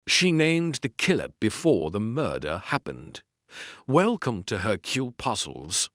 She named the killer before the murder happened. Welcome to Hercule Puzzles.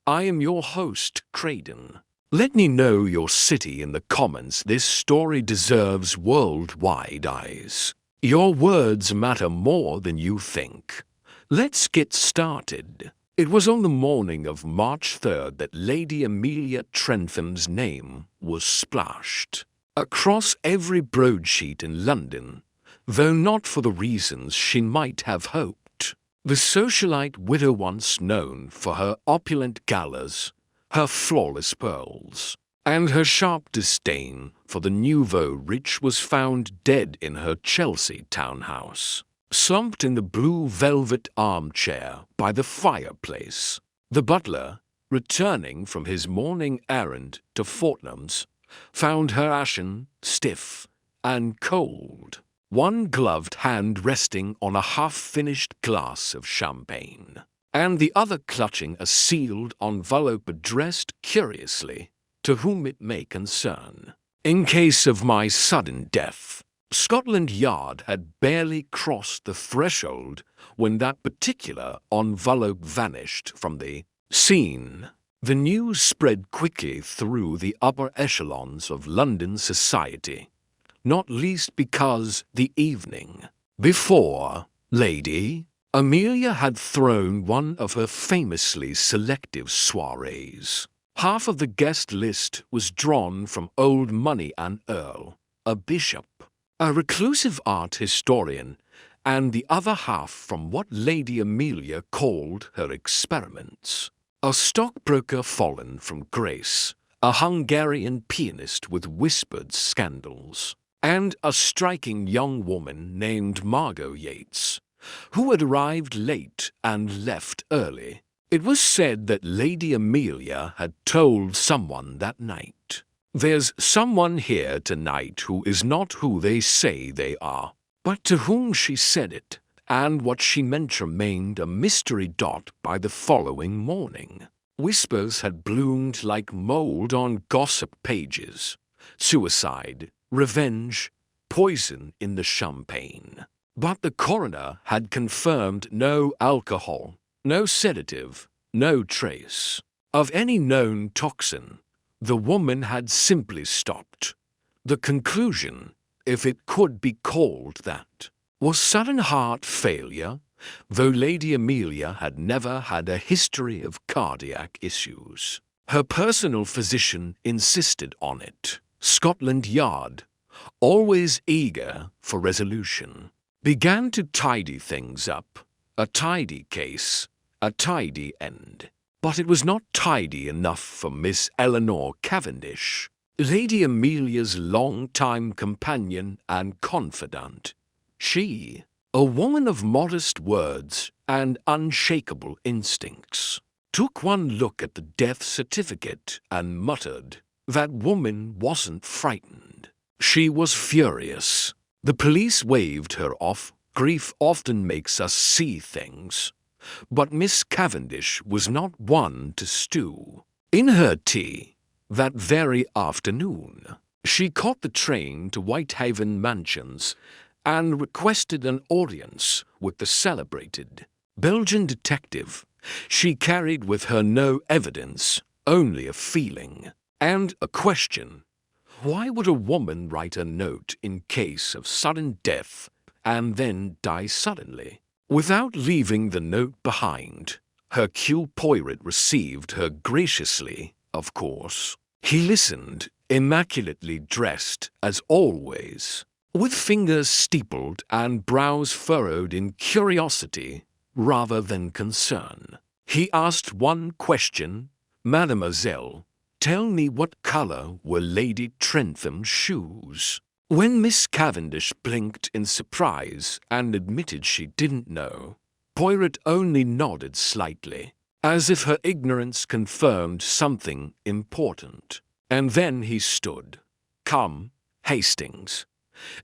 I am your host, Craden. Let me know your city in the comments. This story deserves worldwide eyes. Your words matter more than you think. Let's get started. It was on the morning of March 3rd that Lady Amelia Trentham's name was splashed across every broadsheet in London, though not for the reasons she might have hoped. The socialite widow, once known for her opulent galas, her flawless pearls, and her sharp disdain for the nouveau rich, was found dead in her Chelsea townhouse, slumped in the blue velvet armchair by the fireplace. The butler, returning from his morning errand to Fortnum's, found her ashen, stiff, and cold, one gloved hand resting on a half-finished glass of champagne, and the other clutching a sealed envelope addressed curiously, "To whom it may concern." In case of my sudden death, Scotland Yard had barely crossed the threshold when that particular envelope vanished from the scene. The news spread quickly through the upper echelons of London society, not least because the evening before Lady Amelia had thrown one of her famously selective soirees. Half of the guest list was drawn from old money, an earl, a bishop, a reclusive art historian, and the other half from what Lady Amelia called her experiments. A stockbroker fallen from grace, a Hungarian pianist with whispered scandals, and a striking young woman named Margot Yates, who had arrived late and left early. It was said that Lady Amelia had told someone that night, "There's someone here tonight who is not who they say they are." But to whom she said it, and what she meant, remained a mystery. By the following morning, whispers had bloomed like mold on gossip pages. Suicide, revenge, poison in the champagne. But the coroner had confirmed no alcohol, no sedative, no trace of any known toxin. The woman had simply stopped. The conclusion, if it could be called that, was sudden heart failure, though Lady Amelia had never had a history of cardiac issues. Her personal physician insisted on it. Scotland Yard, always eager for resolution, began to tidy things up. A tidy case, a tidy end. But it was not tidy enough for Miss Eleanor Cavendish, Lady Amelia's long-time companion and confidant. She, a woman of modest words and unshakable instincts, took one look at the death certificate and muttered, "That woman wasn't frightened. She was furious." The police waved her off. Grief often makes us see things. But Miss Cavendish was not one to stew. In her tea, that very afternoon, she caught the train to Whitehaven Mansions and requested an audience with the celebrated Belgian detective. She carried with her no evidence, only a feeling and a question. Why would a woman write a note in case of sudden death and then die suddenly, without leaving the note behind? Hercule Poirot received her graciously, of course. He listened, immaculately dressed as always, with fingers steepled and brows furrowed in curiosity rather than concern. He asked one question, "Mademoiselle, tell me what color were Lady Trentham's shoes?" When Miss Cavendish blinked in surprise and admitted she didn't know, Poirot only nodded slightly, as if her ignorance confirmed something important. And then he stood. "Come, Hastings.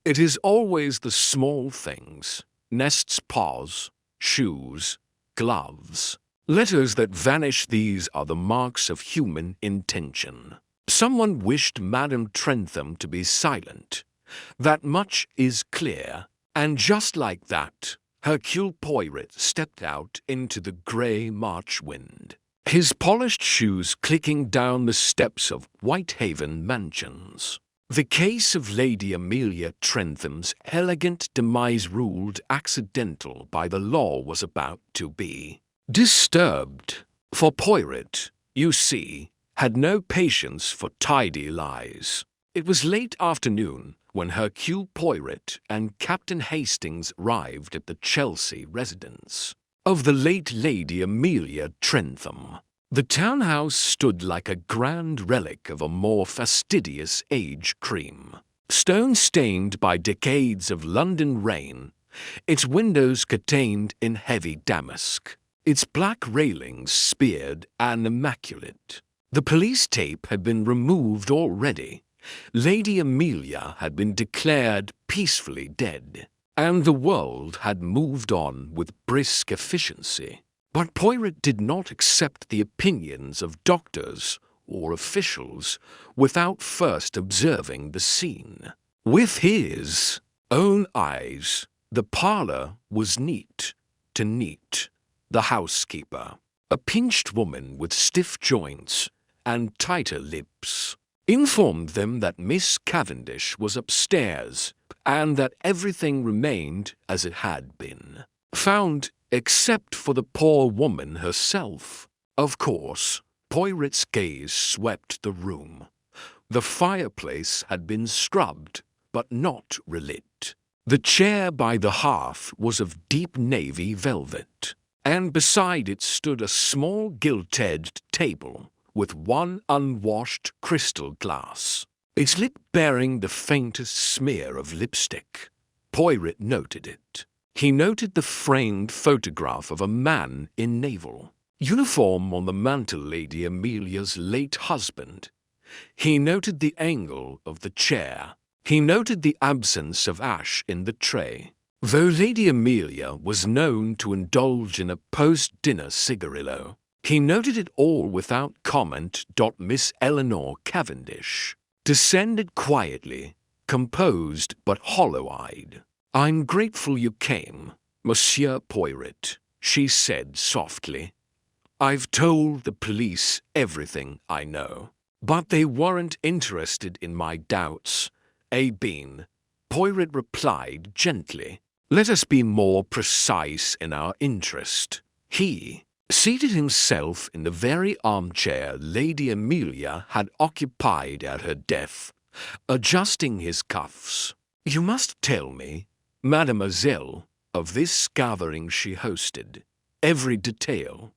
It is always the small things, Nest's paws, shoes, gloves, letters that vanish. These are the marks of human intention. Someone wished Madame Trentham to be silent. That much is clear, And just like that, Hercule Poirot stepped out into the grey March wind, his polished shoes clicking down the steps of Whitehaven Mansions. The case of Lady Amelia Trentham's elegant demise ruled accidental by the law was about to be disturbed. For Poirot, you see, had no patience for tidy lies. It was late afternoon when Hercule Poirot and Captain Hastings arrived at the Chelsea residence of the late Lady Amelia Trentham. The townhouse stood like a grand relic of a more fastidious age cream. Stone-stained by decades of London rain, its windows curtained in heavy damask, its black railings speared and immaculate. The police tape had been removed already. Lady Amelia had been declared peacefully dead, and the world had moved on with brisk efficiency. But Poirot did not accept the opinions of doctors or officials without first observing the scene. With his own eyes, the parlour was neat to neat. The housekeeper, a pinched woman with stiff joints and tighter lips, informed them that Miss Cavendish was upstairs and that everything remained as it had been found, except for the poor woman herself. Of course, Poirot's gaze swept the room. The fireplace had been scrubbed, but not relit. The chair by the hearth was of deep navy velvet, and beside it stood a small gilt-edged table with one unwashed crystal glass, its lip bearing the faintest smear of lipstick. Poirot noted it. He noted the framed photograph of a man in naval uniform on the mantel, Lady Amelia's late husband. He noted the angle of the chair. He noted the absence of ash in the tray. Though Lady Amelia was known to indulge in a post-dinner cigarillo, he noted it all without comment. Miss Eleanor Cavendish descended quietly, composed but hollow-eyed. "I'm grateful you came, Monsieur Poirot," she said softly. "I've told the police everything I know, but they weren't interested in my doubts. Bean," Poirot replied gently. "Let us be more precise in our interest." He seated himself in the very armchair Lady Amelia had occupied at her death, adjusting his cuffs. "You must tell me, Mademoiselle, of this gathering she hosted, every detail.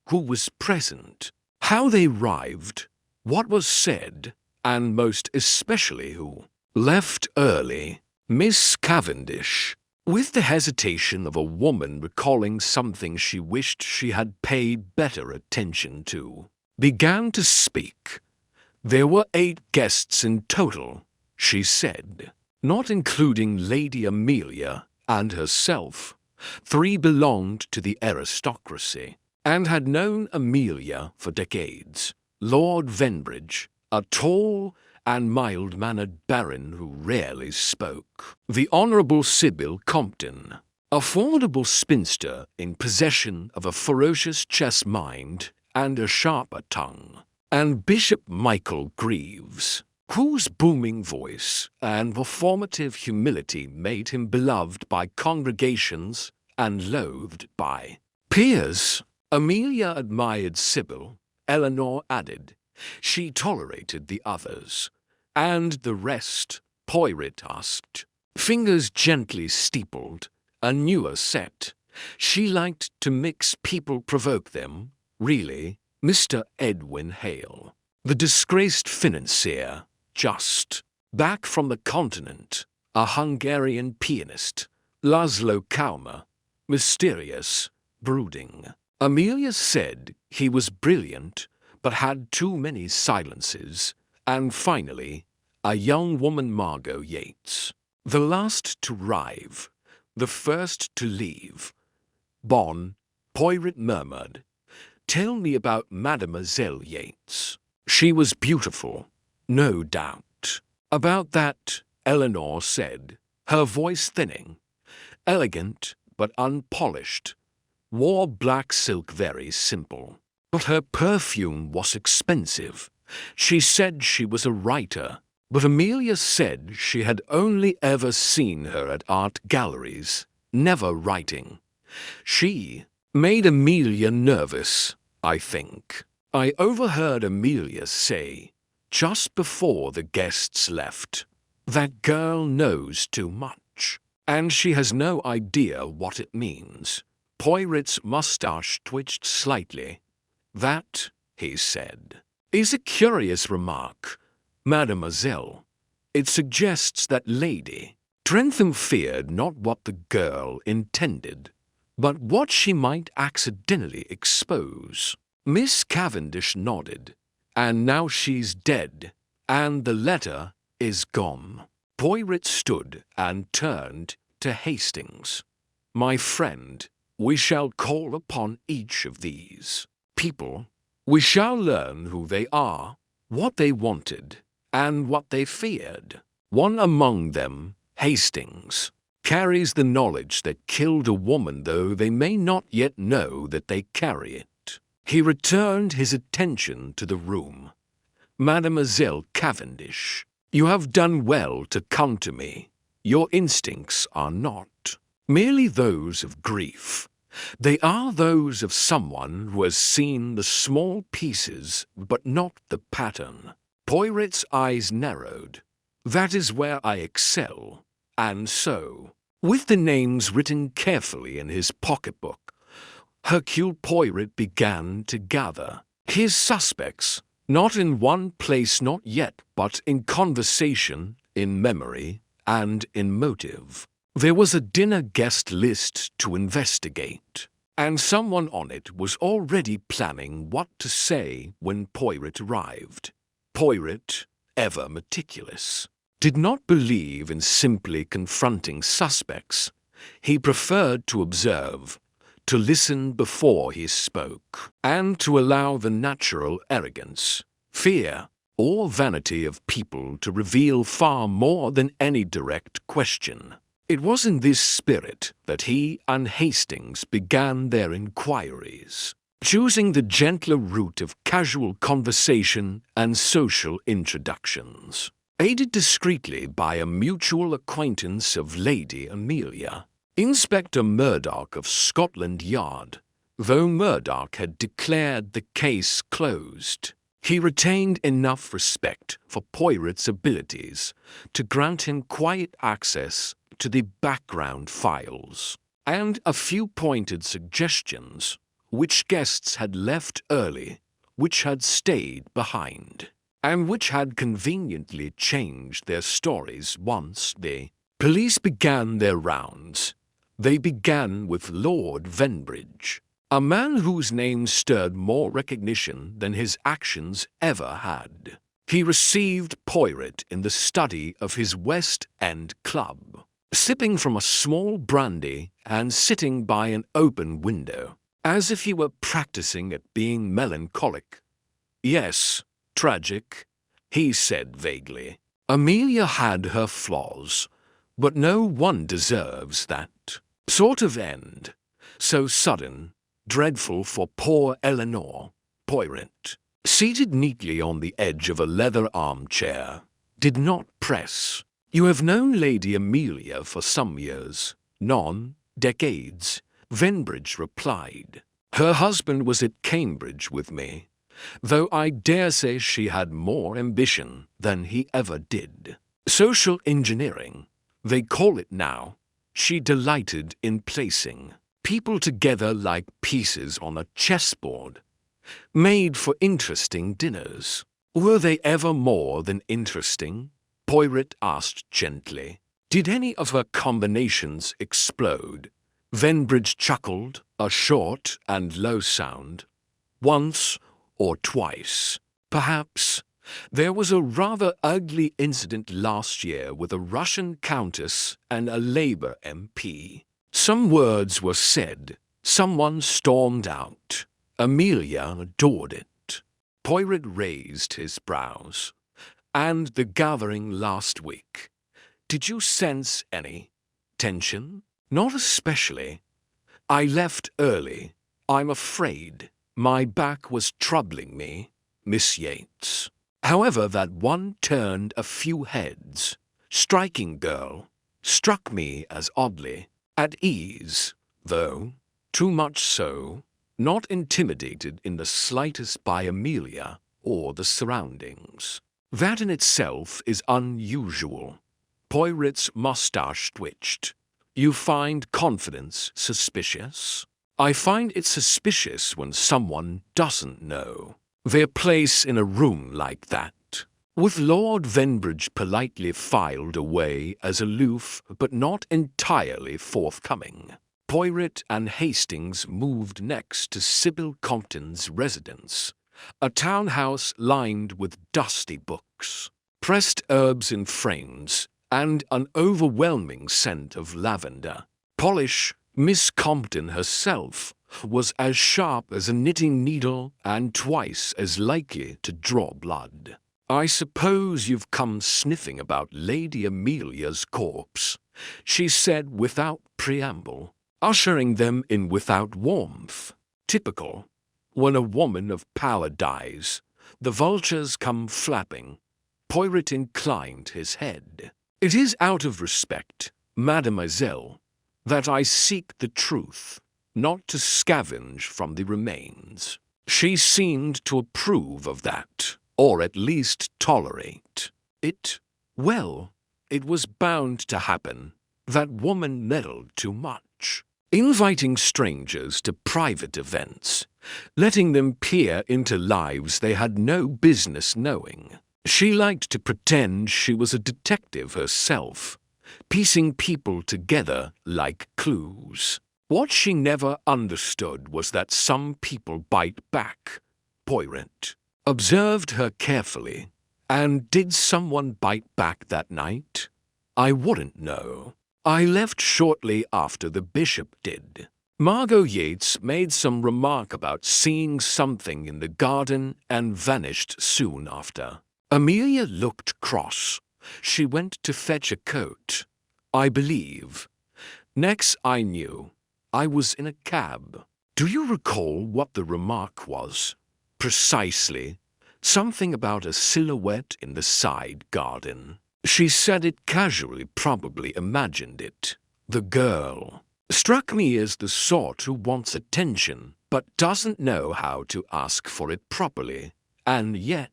Who was present, how they arrived, what was said, and most especially who left early." Miss Cavendish, with the hesitation of a woman recalling something she wished she had paid better attention to, began to speak. "There were 8 guests in total," she said, "not including Lady Amelia and herself. 3 belonged to the aristocracy, and had known Amelia for decades. Lord Venbridge, a tall and mild-mannered baron who rarely spoke. The Honourable Sybil Compton, a formidable spinster in possession of a ferocious chess mind and a sharper tongue. And Bishop Michael Greaves, whose booming voice and performative humility made him beloved by congregations and loathed by peers." Amelia admired Sybil, Eleanor added. She tolerated the others. "And the rest?" Poirot asked. Fingers gently steepled, a newer set. "She liked to mix people, provoke them, really. Mr. Edwin Hale, the disgraced financier, just back from the continent, a Hungarian pianist. Laszlo Kalmer, mysterious, brooding. Amelia said he was brilliant, but had too many silences. And finally, a young woman, Margot Yates, the last to arrive, the first to leave." "Bon," Poirot murmured. "Tell me about Mademoiselle Yates." "She was beautiful, no doubt." "About that," Eleanor said, her voice thinning. elegant but unpolished, wore black silk very simple. But her perfume was expensive. She said she was a writer, but Amelia said she had only ever seen her at art galleries, never writing. She made Amelia nervous, I think. I overheard Amelia say, just before the guests left, "That girl knows too much, and she has no idea what it means." Poirot's mustache twitched slightly. "That," he said, "is a curious remark, mademoiselle. It suggests that lady." Trentham feared not what the girl intended, but what she might accidentally expose. Miss Cavendish nodded. "And now she's dead, and the letter is gone." Poirot stood and turned to Hastings. "My friend, we shall call upon each of these people. We shall learn who they are, what they wanted, and what they feared. One among them, Hastings, carries the knowledge that killed a woman, though they may not yet know that they carry it." He returned his attention to the room. "Mademoiselle Cavendish, you have done well to come to me. Your instincts are not merely those of grief. They are those of someone who has seen the small pieces but not the pattern." Poirot's eyes narrowed. "That is where I excel." And so, with the names written carefully in his pocketbook, Hercule Poirot began to gather his suspects, not in one place not yet, but in conversation, in memory, and in motive. There was a dinner guest list to investigate, and someone on it was already planning what to say when Poirot arrived. Poirot, ever meticulous, did not believe in simply confronting suspects. He preferred to observe, to listen before he spoke, and to allow the natural arrogance, fear, or vanity of people to reveal far more than any direct question. It was in this spirit that he and Hastings began their inquiries, choosing the gentler route of casual conversation and social introductions, aided discreetly by a mutual acquaintance of Lady Amelia. Inspector Murdoch of Scotland Yard, though Murdoch had declared the case closed, he retained enough respect for Poirot's abilities to grant him quiet access to the background files, and a few pointed suggestions which guests had left early, which had stayed behind, and which had conveniently changed their stories once the police began their rounds. They began with Lord Venbridge, a man whose name stirred more recognition than his actions ever had. He received Poirot in the study of his West End club, sipping from a small brandy and sitting by an open window, as if he were practicing at being melancholic. "Yes, tragic," he said vaguely. "Amelia had her flaws, but no one deserves that sort of end. So sudden, dreadful for poor Eleanor." Poirot, seated neatly on the edge of a leather armchair, did not press. "You have known Lady Amelia for some years." "None, decades," Venbridge replied. "Her husband was at Cambridge with me, though I dare say she had more ambition than he ever did. Social engineering, they call it now. She delighted in placing people together like pieces on a chessboard, made for interesting dinners." "Were they ever more than interesting?" Poirot asked gently. "Did any of her combinations explode?" Venbridge chuckled, a short and low sound. "Once or twice, perhaps. There was a rather ugly incident last year with a Russian countess and a Labour MP. Some words were said, someone stormed out. Amelia adored it." Poirot raised his brows. "And the gathering last week. Did you sense any tension?" Not especially. I left early. I'm afraid. My back was troubling me, Miss Yates. However, that one turned a few heads. Striking girl. Struck me as oddly at ease, though. Too much so. Not intimidated in the slightest by Amelia or the surroundings. That in itself is unusual. Poirot's mustache twitched. You find confidence suspicious? I find it suspicious when someone doesn't know their place in a room like that. With Lord Venbridge politely filed away as aloof but not entirely forthcoming, Poirot and Hastings moved next to Sybil Compton's residence, a townhouse lined with dusty books, pressed herbs in frames, and an overwhelming scent of lavender. Polish, Miss Compton herself was as sharp as a knitting needle and twice as likely to draw blood. I suppose you've come sniffing about Lady Amelia's corpse, she said without preamble, ushering them in without warmth. Typical. When a woman of power dies, the vultures come flapping. Poirot inclined his head. It is out of respect, mademoiselle, that I seek the truth, not to scavenge from the remains. She seemed to approve of that, or at least tolerate it. Well, it was bound to happen. That woman meddled too much, inviting strangers to private events, letting them peer into lives they had no business knowing. She liked to pretend she was a detective herself, piecing people together like clues. What she never understood was that some people bite back. Poirot observed her carefully. And did someone bite back that night? I wouldn't know. I left shortly after the bishop did. Margot Yates made some remark about seeing something in the garden and vanished soon after. Amelia looked cross. She went to fetch a coat, I believe. Next I knew, I was in a cab. Do you recall what the remark was? Precisely. Something about a silhouette in the side garden. She said it casually, probably imagined it. The girl struck me as the sort who wants attention, but doesn't know how to ask for it properly. And yet,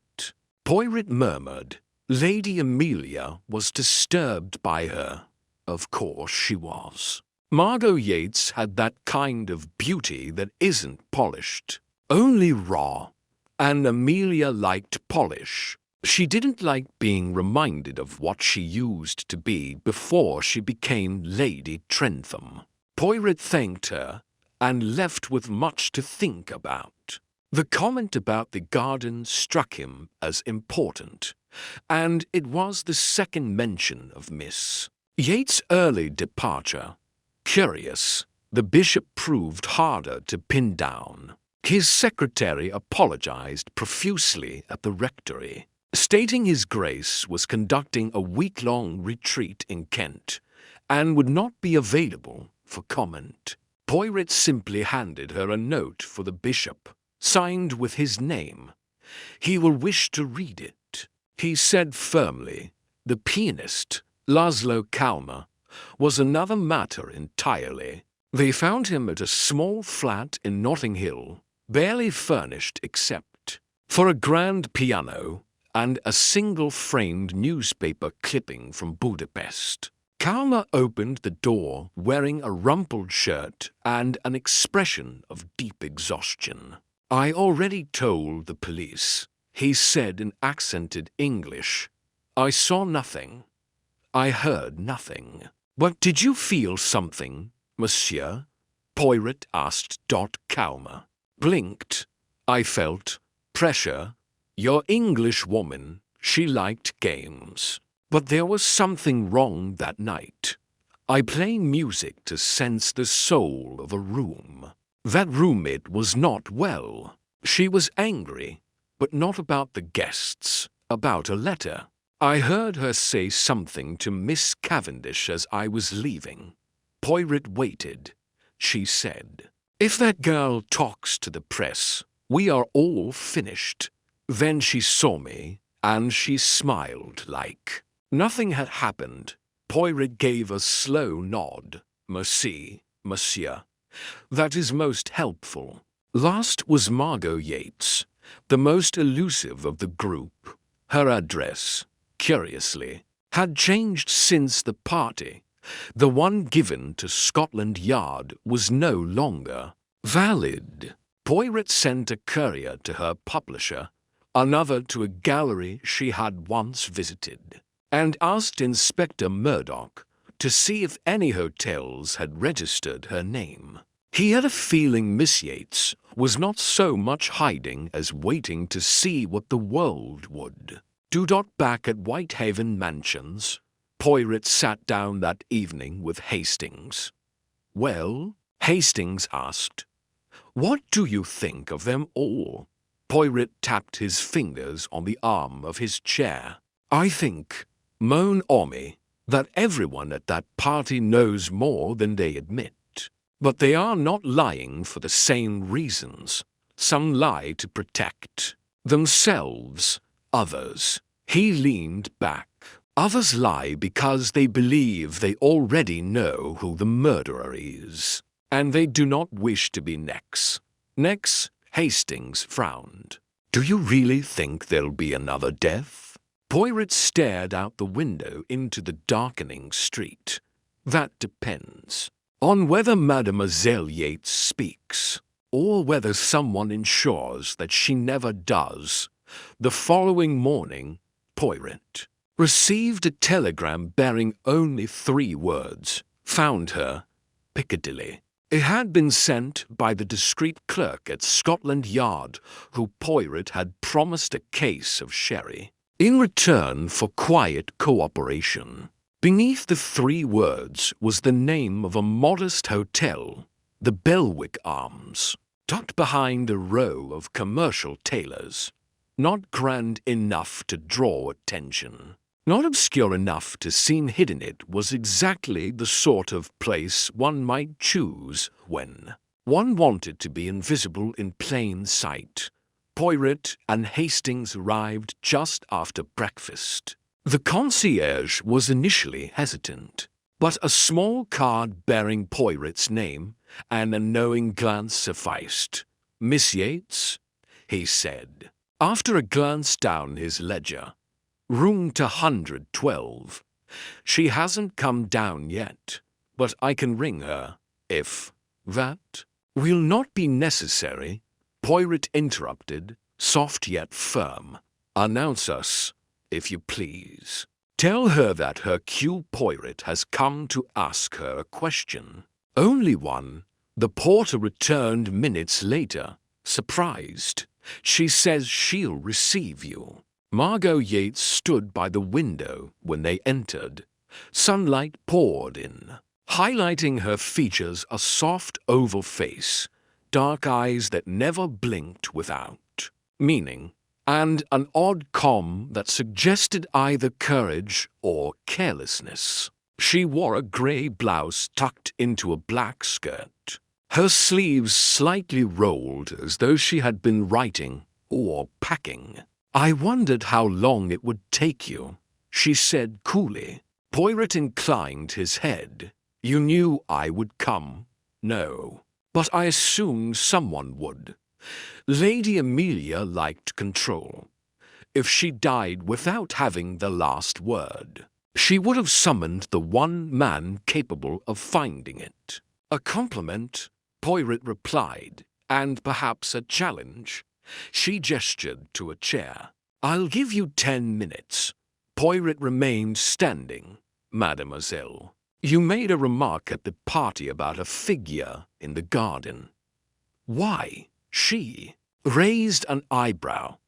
Poirot murmured, Lady Amelia was disturbed by her. Of course she was. Margot Yates had that kind of beauty that isn't polished, only raw. And Amelia liked polish. She didn't like being reminded of what she used to be before she became Lady Trentham. Poirot thanked her and left with much to think about. The comment about the garden struck him as important, and it was the second mention of Miss Yates' early departure. Curious, the bishop proved harder to pin down. His secretary apologized profusely at the rectory, stating His Grace was conducting a week-long retreat in Kent and would not be available for comment. Poirot simply handed her a note for the bishop, signed with his name. He will wish to read it, he said firmly. The pianist, Laszlo Kalmer, was another matter entirely. They found him at a small flat in Notting Hill, barely furnished except for a grand piano and a single-framed newspaper clipping from Budapest. Kalmer opened the door wearing a rumpled shirt and an expression of deep exhaustion. I already told the police, he said in accented English. I saw nothing. I heard nothing. But did you feel something, monsieur? Poirot asked. Kalmer blinked. I felt pressure. Your English woman, she liked games. But there was something wrong that night. I play music to sense the soul of a room. That roommate was not well. She was angry, but not about the guests, about a letter. I heard her say something to Miss Cavendish as I was leaving. Poirot waited. She said, "If that girl talks to the press, we are all finished." Then she saw me, and she smiled like nothing had happened. Poirot gave a slow nod. "Merci, monsieur. That is most helpful." Last was Margot Yates, the most elusive of the group. Her address, curiously, had changed since the party. The one given to Scotland Yard was no longer valid. Poirot sent a courier to her publisher, another to a gallery she had once visited, and asked Inspector Murdoch to see if any hotels had registered her name. He had a feeling Miss Yates was not so much hiding as waiting to see what the world would do. Back at Whitehaven Mansions, Poirot sat down that evening with Hastings. "Well?" Hastings asked. "What do you think of them all?" Poirot tapped his fingers on the arm of his chair. "I think, mon ami, that everyone at that party knows more than they admit. But they are not lying for the same reasons. Some lie to protect themselves, others." He leaned back. "Others lie because they believe they already know who the murderer is, and they do not wish to be next." Hastings frowned. "Do you really think there'll be another death?" Poirot stared out the window into the darkening street. "That depends on whether Mademoiselle Yates speaks, or whether someone ensures that she never does." The following morning, Poirot received a telegram bearing only 3 words: "Found her, Piccadilly." It had been sent by the discreet clerk at Scotland Yard, who Poirot had promised a case of sherry in return for quiet cooperation. Beneath the 3 words was the name of a modest hotel, the Belwick Arms, tucked behind a row of commercial tailors. Not grand enough to draw attention, not obscure enough to seem hidden. It was exactly the sort of place one might choose when one wanted to be invisible in plain sight. Poirot and Hastings arrived just after breakfast. The concierge was initially hesitant, but a small card bearing Poirot's name and a knowing glance sufficed. "Miss Yates?" he said, after a glance down his ledger. "Room 112. She hasn't come down yet, but I can ring her, if that will not be necessary," Poirot interrupted, soft yet firm. "Announce us, if you please. Tell her that Hercule Poirot has come to ask her a question." "Only one." The porter returned minutes later, surprised. "She says she'll receive you." Margot Yates stood by the window when they entered. Sunlight poured in, highlighting her features, a soft oval face, dark eyes that never blinked without meaning, and an odd calm that suggested either courage or carelessness. She wore a grey blouse tucked into a black skirt, her sleeves slightly rolled as though she had been writing or packing. "I wondered how long it would take you," she said coolly. Poirot inclined his head. "You knew I would come?" "No, but I assumed someone would." Lady Amelia liked control. If she died without having the last word, she would have summoned the one man capable of finding it. "A compliment," Poirot replied, "and perhaps a challenge." She gestured to a chair. "I'll give you 10 minutes." Poirot remained standing. "Mademoiselle, you made a remark at the party about a figure in the garden." "Why?" She raised an eyebrow.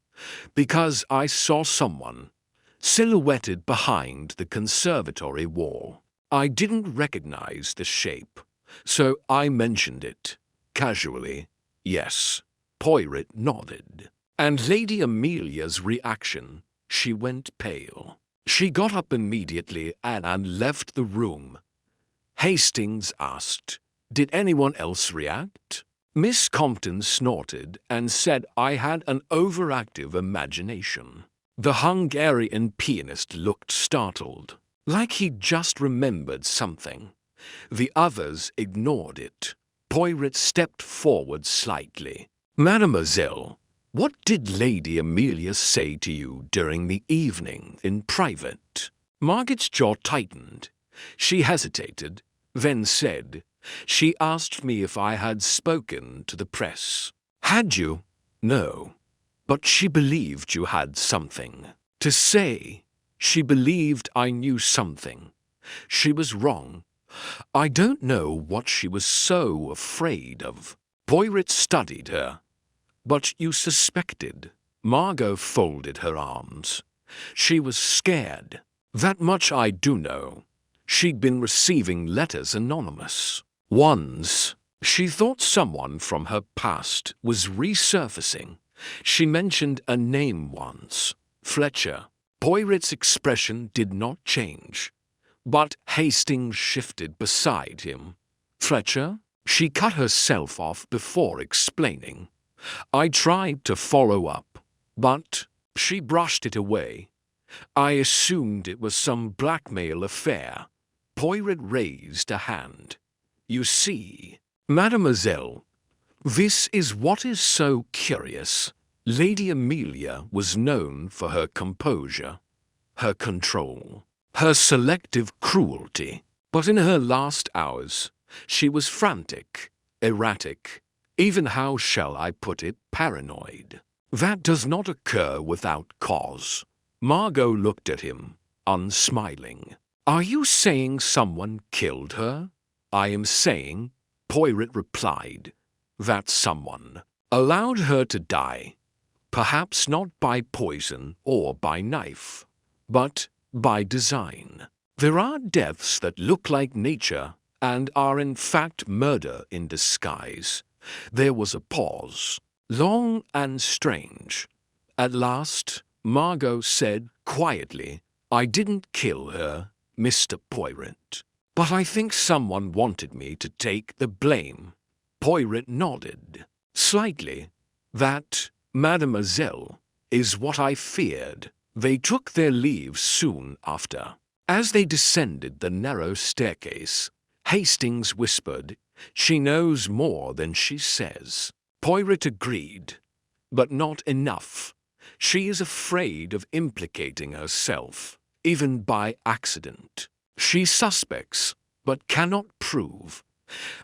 "Because I saw someone silhouetted behind the conservatory wall. I didn't recognize the shape, so I mentioned it casually." "Yes." Poirot nodded. "And Lady Amelia's reaction?" "She went pale. She got up immediately and left the room." Hastings asked. Did anyone else react? Miss Compton snorted and said I had an overactive imagination. The Hungarian pianist looked startled, like he'd just remembered something. The others ignored it. Poirot stepped forward slightly. Mademoiselle, what did Lady Amelia say to you during the evening in private? Margaret's jaw tightened. She hesitated, then said, She asked me if I had spoken to the press. Had you? No. But she believed you had something to say. She believed I knew something. She was wrong. I don't know what she was so afraid of. Poirot studied her. But you suspected. Margot folded her arms. She was scared. That much I do know. She'd been receiving letters anonymous. Once, she thought someone from her past was resurfacing. She mentioned a name once, Fletcher. Poirot's expression did not change, but Hastings shifted beside him. Fletcher? She cut herself off before explaining. I tried to follow up, but she brushed it away. I assumed it was some blackmail affair. Poirot raised a hand. You see, Mademoiselle, this is what is so curious. Lady Amelia was known for her composure, her control, her selective cruelty. But in her last hours, she was frantic, erratic, even, how shall I put it, paranoid. That does not occur without cause. Margot looked at him, unsmiling. Are you saying someone killed her? I am saying, Poirot replied, that someone allowed her to die. Perhaps not by poison or by knife, but by design. There are deaths that look like nature and are in fact murder in disguise. There was a pause, long and strange. At last, Margot said quietly, I didn't kill her, Mr. Poirot. But I think someone wanted me to take the blame. Poirot nodded slightly. That, Mademoiselle, is what I feared. They took their leave soon after. As they descended the narrow staircase, Hastings whispered, She knows more than she says. Poirot agreed, but not enough. She is afraid of implicating herself, even by accident. She suspects, but cannot prove.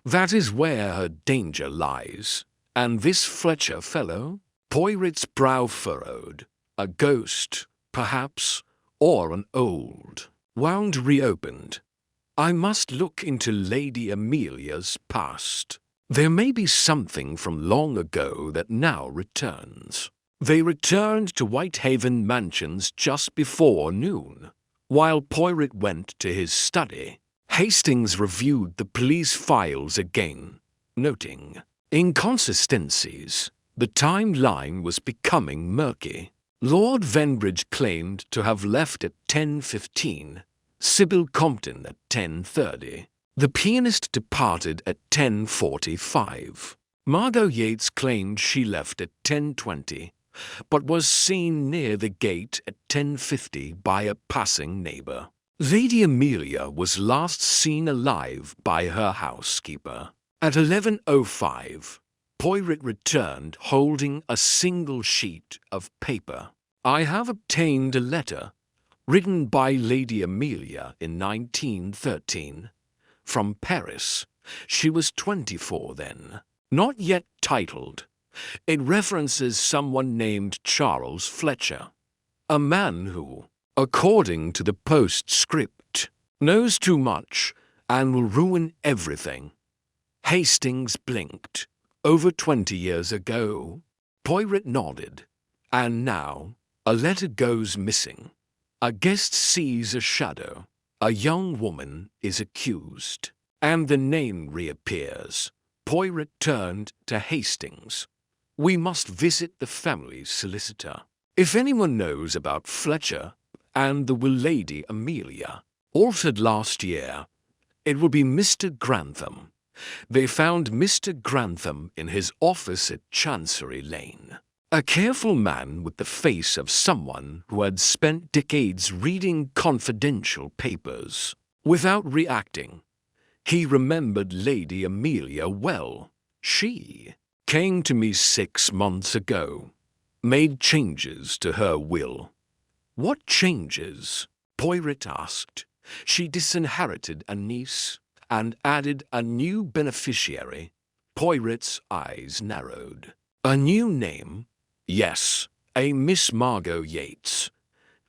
That is where her danger lies. And this Fletcher fellow? Poirot's brow furrowed. A ghost, perhaps, or an old wound reopened. I must look into Lady Amelia's past. There may be something from long ago that now returns. They returned to Whitehaven Mansions just before noon. While Poirot went to his study, Hastings reviewed the police files again, noting inconsistencies. The timeline was becoming murky. Lord Venbridge claimed to have left at 10:15, Sybil Compton at 10:30. The pianist departed at 10:45. Margot Yates claimed she left at 10:20, but was seen near the gate at 10:50 by a passing neighbor. Lady Amelia was last seen alive by her housekeeper. At 11:05, Poirot returned holding a single sheet of paper. I have obtained a letter, written by Lady Amelia in 1913, from Paris. She was 24 then, not yet titled. It references someone named Charles Fletcher, a man who, according to the postscript, knows too much and will ruin everything. Hastings blinked. Over 20 years ago. Poirot nodded. And now, a letter goes missing. A guest sees a shadow. A young woman is accused. And the name reappears. Poirot turned to Hastings. We must visit the family's solicitor. If anyone knows about Fletcher and the Lady Amelia, altered last year, It would be Mr. Grantham. They found Mr. Grantham in his office at Chancery Lane. A careful man with the face of someone who had spent decades reading confidential papers. Without reacting, he remembered Lady Amelia well. She came to me 6 months ago, made changes to her will. What changes? Poirot asked. She disinherited a niece and added a new beneficiary. Poirot's eyes narrowed. A new name? Yes, a Miss Margot Yates.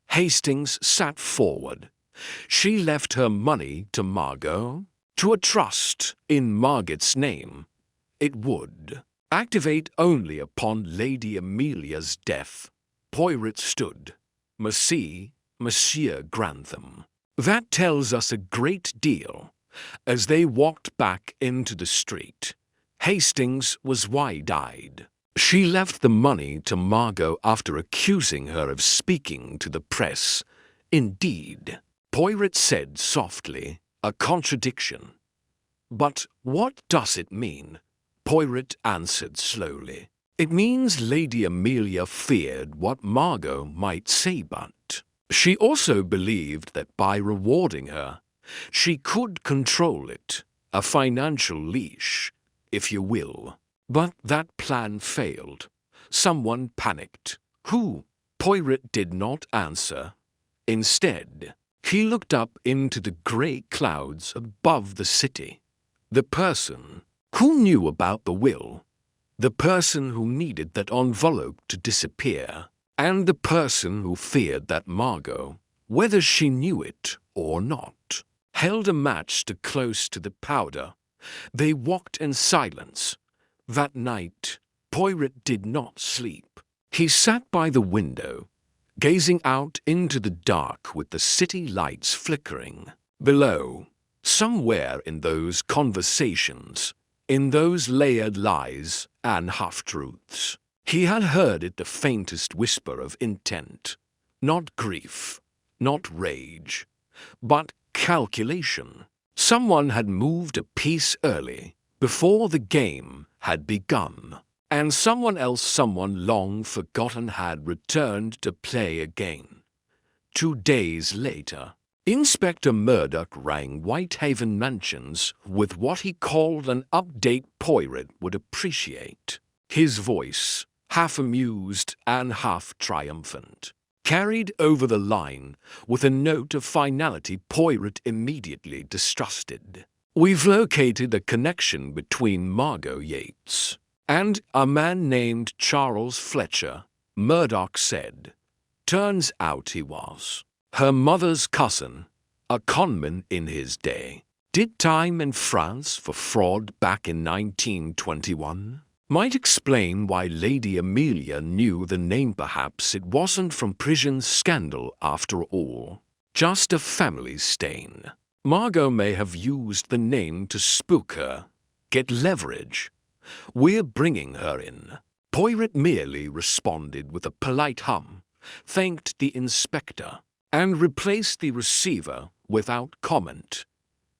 Hastings sat forward. She left her money to Margot, to a trust in Margot's name. It would activate only upon Lady Amelia's death. Poirot stood. Monsieur Grantham. That tells us a great deal. As they walked back into the street, Hastings was wide-eyed. She left the money to Margot after accusing her of speaking to the press. Indeed, Poirot said softly, a contradiction. But what does it mean? Poirot answered slowly. It means Lady Amelia feared what Margot might say, but she also believed that by rewarding her, she could control it, a financial leash, if you will. But that plan failed. Someone panicked. Who? Poirot did not answer. Instead, he looked up into the grey clouds above the city. The person who knew about the will, the person who needed that envelope to disappear, and the person who feared that Margot, whether she knew it or not, held a match too close to the powder. They walked in silence. That night, Poirot did not sleep. He sat by the window, gazing out into the dark with the city lights flickering. Below, somewhere in those conversations, in those layered lies and half-truths, he had heard it, the faintest whisper of intent. Not grief, not rage, but calculation. Someone had moved a piece early, before the game had begun, and someone long forgotten had returned to play again. 2 days later, Inspector Murdoch rang Whitehaven Mansions with what he called an update Poirot would appreciate. His voice, half amused and half triumphant, carried over the line with a note of finality Poirot immediately distrusted. We've located a connection between Margot Yates and a man named Charles Fletcher, Murdoch said. Turns out he was her mother's cousin, a conman in his day. Did time in France for fraud back in 1921. Might explain why Lady Amelia knew the name. Perhaps it wasn't from prison scandal after all. Just a family stain. Margot may have used the name to spook her, get leverage. We're bringing her in. Poirot merely responded with a polite hum, thanked the inspector, and replaced the receiver without comment.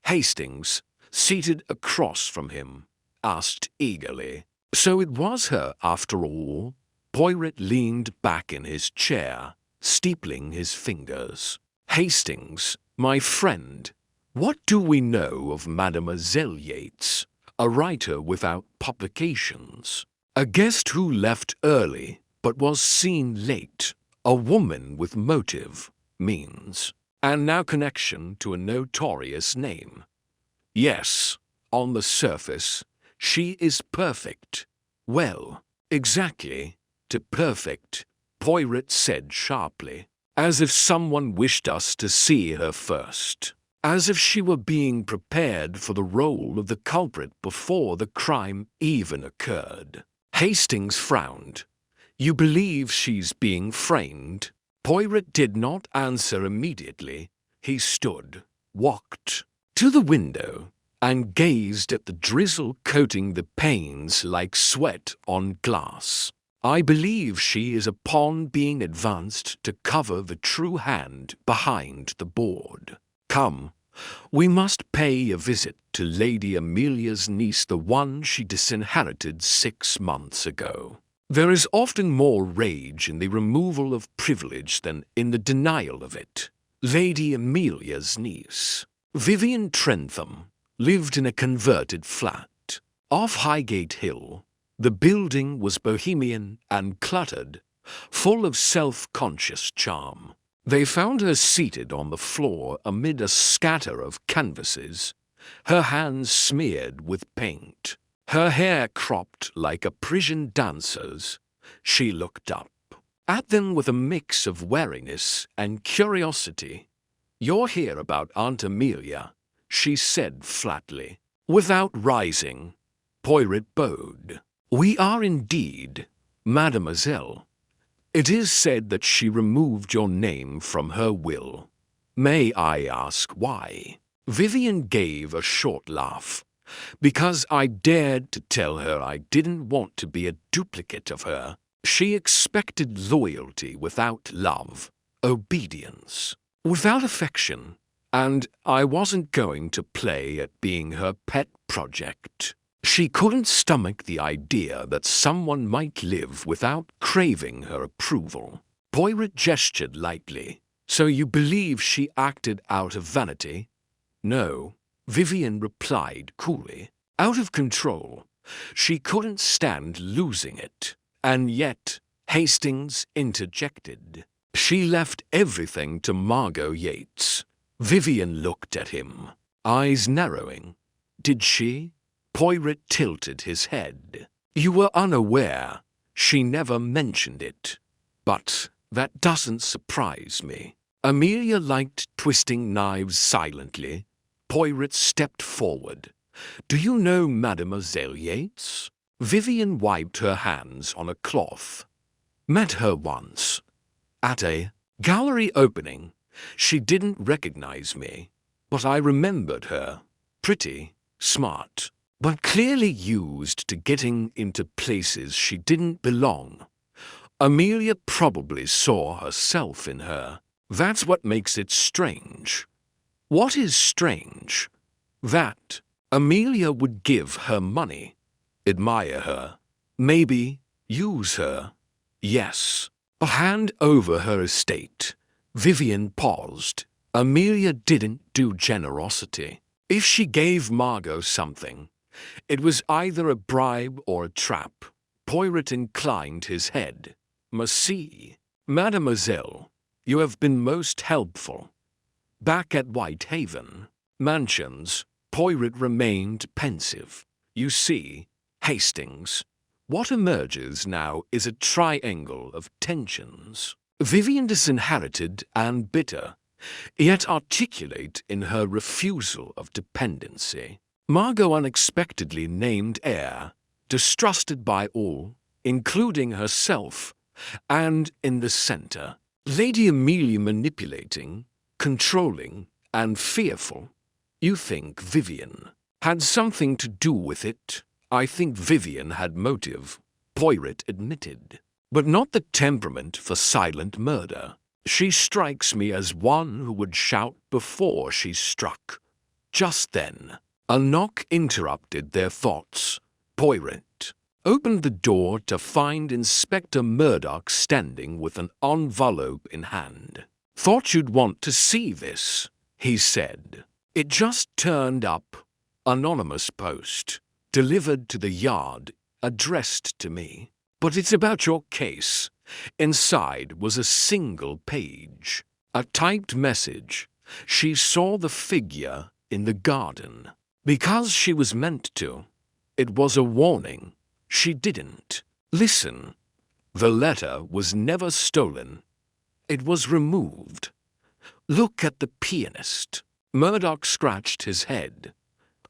Hastings, seated across from him, asked eagerly, So it was her after all? Poirot leaned back in his chair, steepling his fingers. Hastings, my friend, what do we know of Mademoiselle Yates, a writer without publications? A guest who left early but was seen late, a woman with motive, means, and now connection to a notorious name. Yes, on the surface, she is perfect. Well, exactly, to perfect, Poirot said sharply, as if someone wished us to see her first, as if she were being prepared for the role of the culprit before the crime even occurred. Hastings frowned. You believe she's being framed? Poirot did not answer immediately. He stood, walked to the window, and gazed at the drizzle coating the panes like sweat on glass. I believe she is a pawn being advanced to cover the true hand behind the board. Come, We must pay a visit to Lady Amelia's niece, the one she disinherited 6 months ago. There is often more rage in the removal of privilege than in the denial of it. Lady Amelia's niece, Vivian Trentham, lived in a converted flat off Highgate Hill. The building was bohemian and cluttered, full of self-conscious charm. They found her seated on the floor amid a scatter of canvases, her hands smeared with paint, her hair cropped like a Parisian dancer's. She looked up at them with a mix of wariness and curiosity. "You're here about Aunt Amelia," she said flatly. Without rising, Poirot bowed. "We are indeed, mademoiselle. It is said that she removed your name from her will. May I ask why?" Vivian gave a short laugh. "Because I dared to tell her I didn't want to be a duplicate of her. She expected loyalty without love, obedience without affection, and I wasn't going to play at being her pet project. She couldn't stomach the idea that someone might live without craving her approval." Poirot gestured lightly. "So you believe she acted out of vanity?" "No," Vivian replied coolly. "Out of control. She couldn't stand losing it. And yet," Hastings interjected, "she left everything to Margot Yates." Vivian looked at him, eyes narrowing. "Did she?" Poirot tilted his head. "You were unaware. She never mentioned it. But that doesn't surprise me." Amelia liked twisting knives silently. Poirot stepped forward. "Do you know Mademoiselle Yates?" Vivian wiped her hands on a cloth. "Met her once. At a gallery opening. She didn't recognize me, but I remembered her. Pretty, smart, but clearly used to getting into places she didn't belong. Amelia probably saw herself in her. That's what makes it strange." "What is strange?" "That Amelia would give her money, admire her, maybe use her. Yes, but hand over her estate." Vivian paused. "Amelia didn't do generosity. If she gave Margot something, it was either a bribe or a trap." Poirot inclined his head. "Merci, mademoiselle. You have been most helpful." Back at Whitehaven Mansions, Poirot remained pensive. "You see, Hastings, what emerges now is a triangle of tensions. Vivian disinherited and bitter, yet articulate in her refusal of dependency. Margot unexpectedly named heir, distrusted by all, including herself, and in the center, Lady Amelia manipulating, controlling, and fearful. You think Vivian had something to do with it?" "I think Vivian had motive," Poirot admitted, "but not the temperament for silent murder. She strikes me as one who would shout before she struck." Just then, a knock interrupted their thoughts. Poirot opened the door to find Inspector Murdoch standing with an envelope in hand. "Thought you'd want to see this," he said. "It just turned up. Anonymous post. Delivered to the Yard, addressed to me. But it's about your case." Inside was a single page. A typed message. She saw the figure in the garden. Because she was meant to. It was a warning. She didn't. Listen. The letter was never stolen. It was removed. Look at the pianist. Murdoch scratched his head.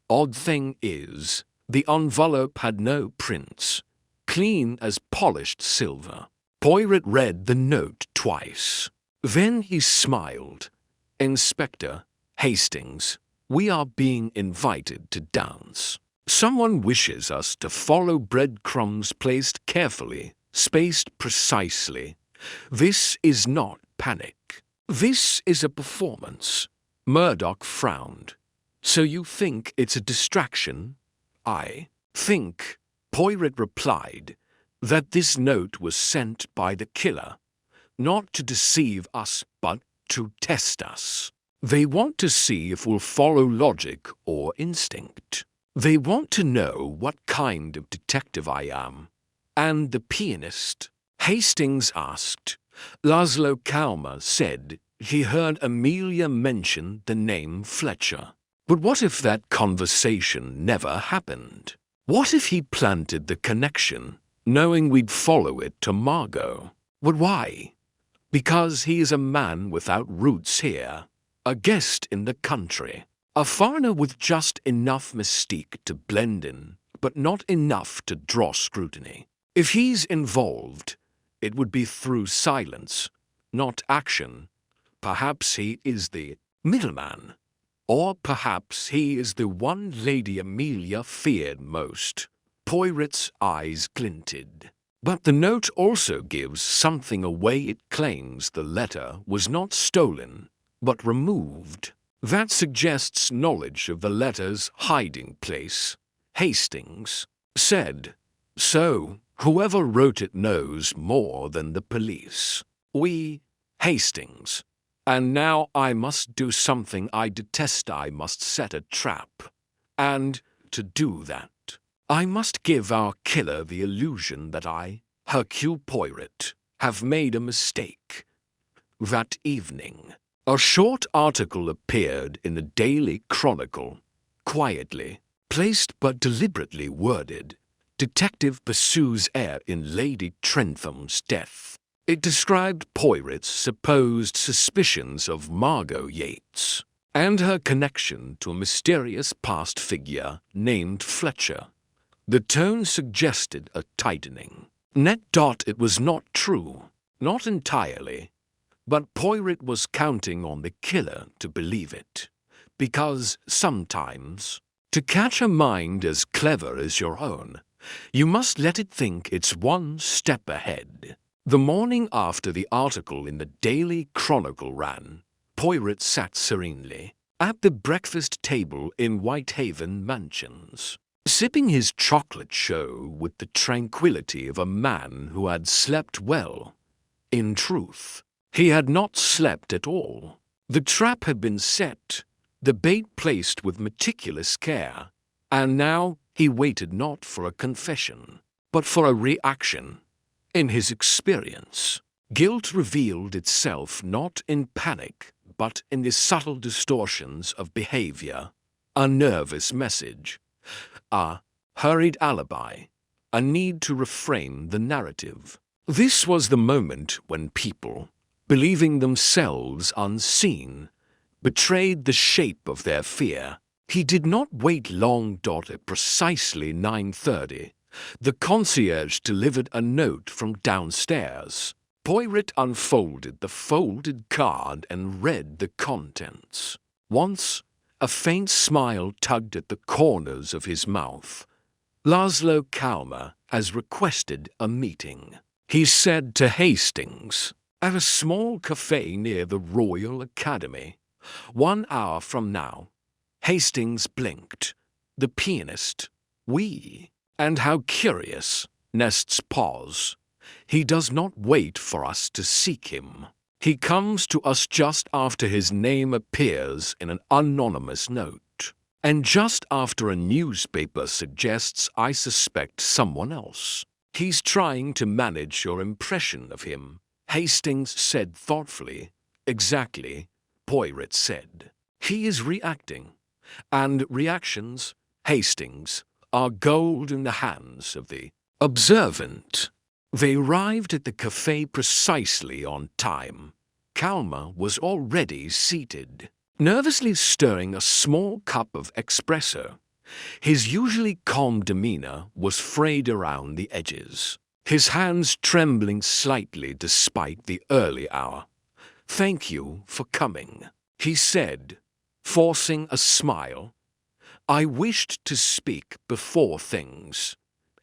Odd thing is, the envelope had no prints. Clean as polished silver. Poirot read the note twice. Then he smiled. "Inspector Hastings, we are being invited to dance. Someone wishes us to follow breadcrumbs placed carefully, spaced precisely. This is not panic. This is a performance. Murdoch frowned. So you think it's a distraction? I think, Poirot replied, that this note was sent by the killer, not to deceive us but to test us. They want to see if we'll follow logic or instinct. They want to know what kind of detective I am. And the pianist? Hastings asked. Laszlo Kalmer said he heard Amelia mention the name Fletcher. But what if that conversation never happened? What if he planted the connection, knowing we'd follow it to Margot? But why? Because he is a man without roots here, a guest in the country, a foreigner with just enough mystique to blend in, but not enough to draw scrutiny. If he's involved, it would be through silence, not action. Perhaps he is the middleman. Or perhaps he is the one Lady Amelia feared most. Poirot's eyes glinted. But the note also gives something away. It claims the letter was not stolen, but removed. That suggests knowledge of the letter's hiding place. Hastings said. So, whoever wrote it knows more than the police. Hastings. And now I must do something I detest. I must set a trap. And, to do that, I must give our killer the illusion that I, Hercule Poirot, have made a mistake. That evening, a short article appeared in the Daily Chronicle, quietly placed but deliberately worded. Detective pursues heir in Lady Trentham's death. It described Poirot's supposed suspicions of Margot Yates and her connection to a mysterious past figure named Fletcher. The tone suggested a tightening. It was not true, not entirely, but Poirot was counting on the killer to believe it, because sometimes, to catch a mind as clever as your own, you must let it think it's one step ahead. The morning after the article in the Daily Chronicle ran, Poirot sat serenely at the breakfast table in Whitehaven Mansions, sipping his chocolate show with the tranquility of a man who had slept well. In truth, he had not slept at all. The trap had been set, the bait placed with meticulous care, and now he waited not for a confession, but for a reaction. In his experience, guilt revealed itself not in panic, but in the subtle distortions of behavior, a nervous message, a hurried alibi, a need to reframe the narrative. This was the moment when people, believing themselves unseen, betrayed the shape of their fear. He did not wait long. At precisely 9:30, the concierge delivered a note from downstairs. Poirot unfolded the folded card and read the contents. Once, a faint smile tugged at the corners of his mouth. Laszlo Kalmer has requested a meeting, he said to Hastings, at a small cafe near the Royal Academy. 1 hour from now. Hastings blinked. The pianist. And how curious, Nest's pause. He does not wait for us to seek him. He comes to us just after his name appears in an anonymous note, and just after a newspaper suggests I suspect someone else. He's trying to manage your impression of him, Hastings said thoughtfully. Exactly, Poirot said. He is reacting, and reactions, Hastings, are gold in the hands of the observant. They arrived at the cafe precisely on time. Kalmer was already seated, nervously stirring a small cup of espresso. His usually calm demeanor was frayed around the edges, his hands trembling slightly despite the early hour. "Thank you for coming," he said, forcing a smile. "I wished to speak before things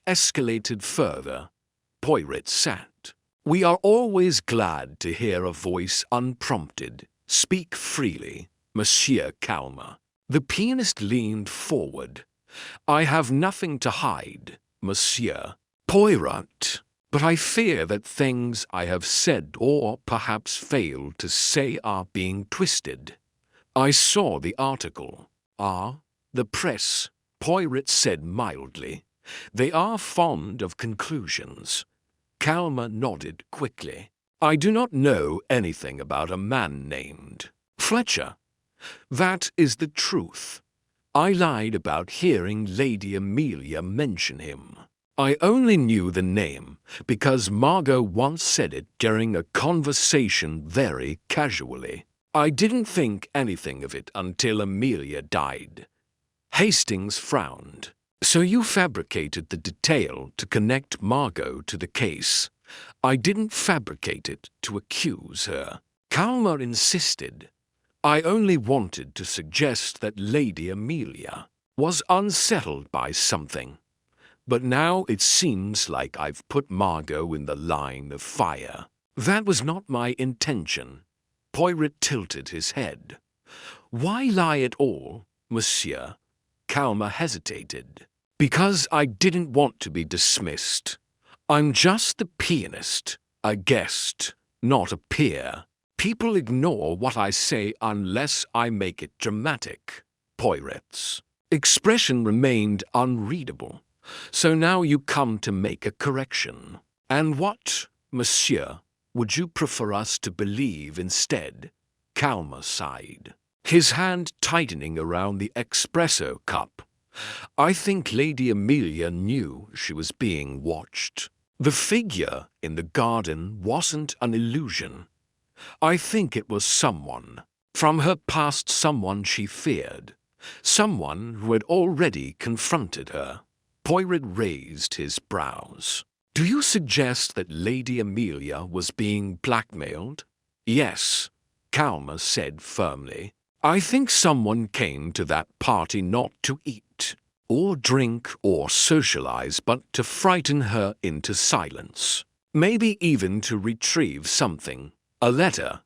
escalated further." Poirot sat. "We are always glad to hear a voice unprompted. Speak freely, Monsieur Calmer. The pianist leaned forward. I have nothing to hide, Monsieur Poirot, but I fear that things I have said or perhaps failed to say are being twisted. I saw the article. The press, Poirot said mildly. They are fond of conclusions. Calmer nodded quickly. I do not know anything about a man named Fletcher. That is the truth. I lied about hearing Lady Amelia mention him. I only knew the name because Margot once said it during a conversation very casually. I didn't think anything of it until Amelia died. Hastings frowned. So you fabricated the detail to connect Margot to the case. I didn't fabricate it to accuse her. Calmer insisted. I only wanted to suggest that Lady Amelia was unsettled by something. But now it seems like I've put Margot in the line of fire. That was not my intention. Poirot tilted his head. Why lie at all, monsieur? Calmer hesitated. Because I didn't want to be dismissed. I'm just the pianist, a guest, not a peer. People ignore what I say unless I make it dramatic. Poirot's expression remained unreadable. So now you come to make a correction. And what, monsieur, would you prefer us to believe instead? Calmer sighed, his hand tightening around the espresso cup. I think Lady Amelia knew she was being watched. The figure in the garden wasn't an illusion. I think it was someone. From her past, someone she feared. Someone who had already confronted her. Poirot raised his brows. Do you suggest that Lady Amelia was being blackmailed? Yes, Calmer said firmly. I think someone came to that party not to eat, or drink, or socialize, but to frighten her into silence. Maybe even to retrieve something. A letter.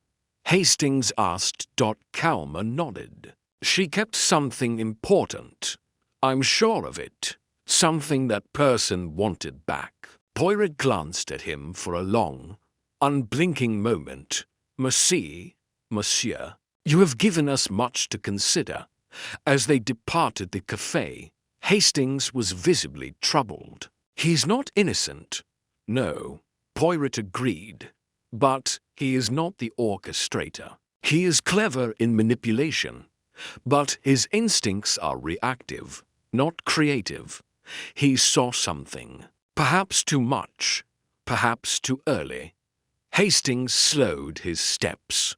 Hastings asked. Calmer nodded. She kept something important. I'm sure of it. Something that person wanted back. Poirot glanced at him for a long, unblinking moment. Merci, monsieur. You have given us much to consider. As they departed the cafe, Hastings was visibly troubled. He's not innocent. No, Poirot agreed. But he is not the orchestrator. He is clever in manipulation. But his instincts are reactive, not creative. He saw something. Perhaps too much. Perhaps too early. Hastings slowed his steps.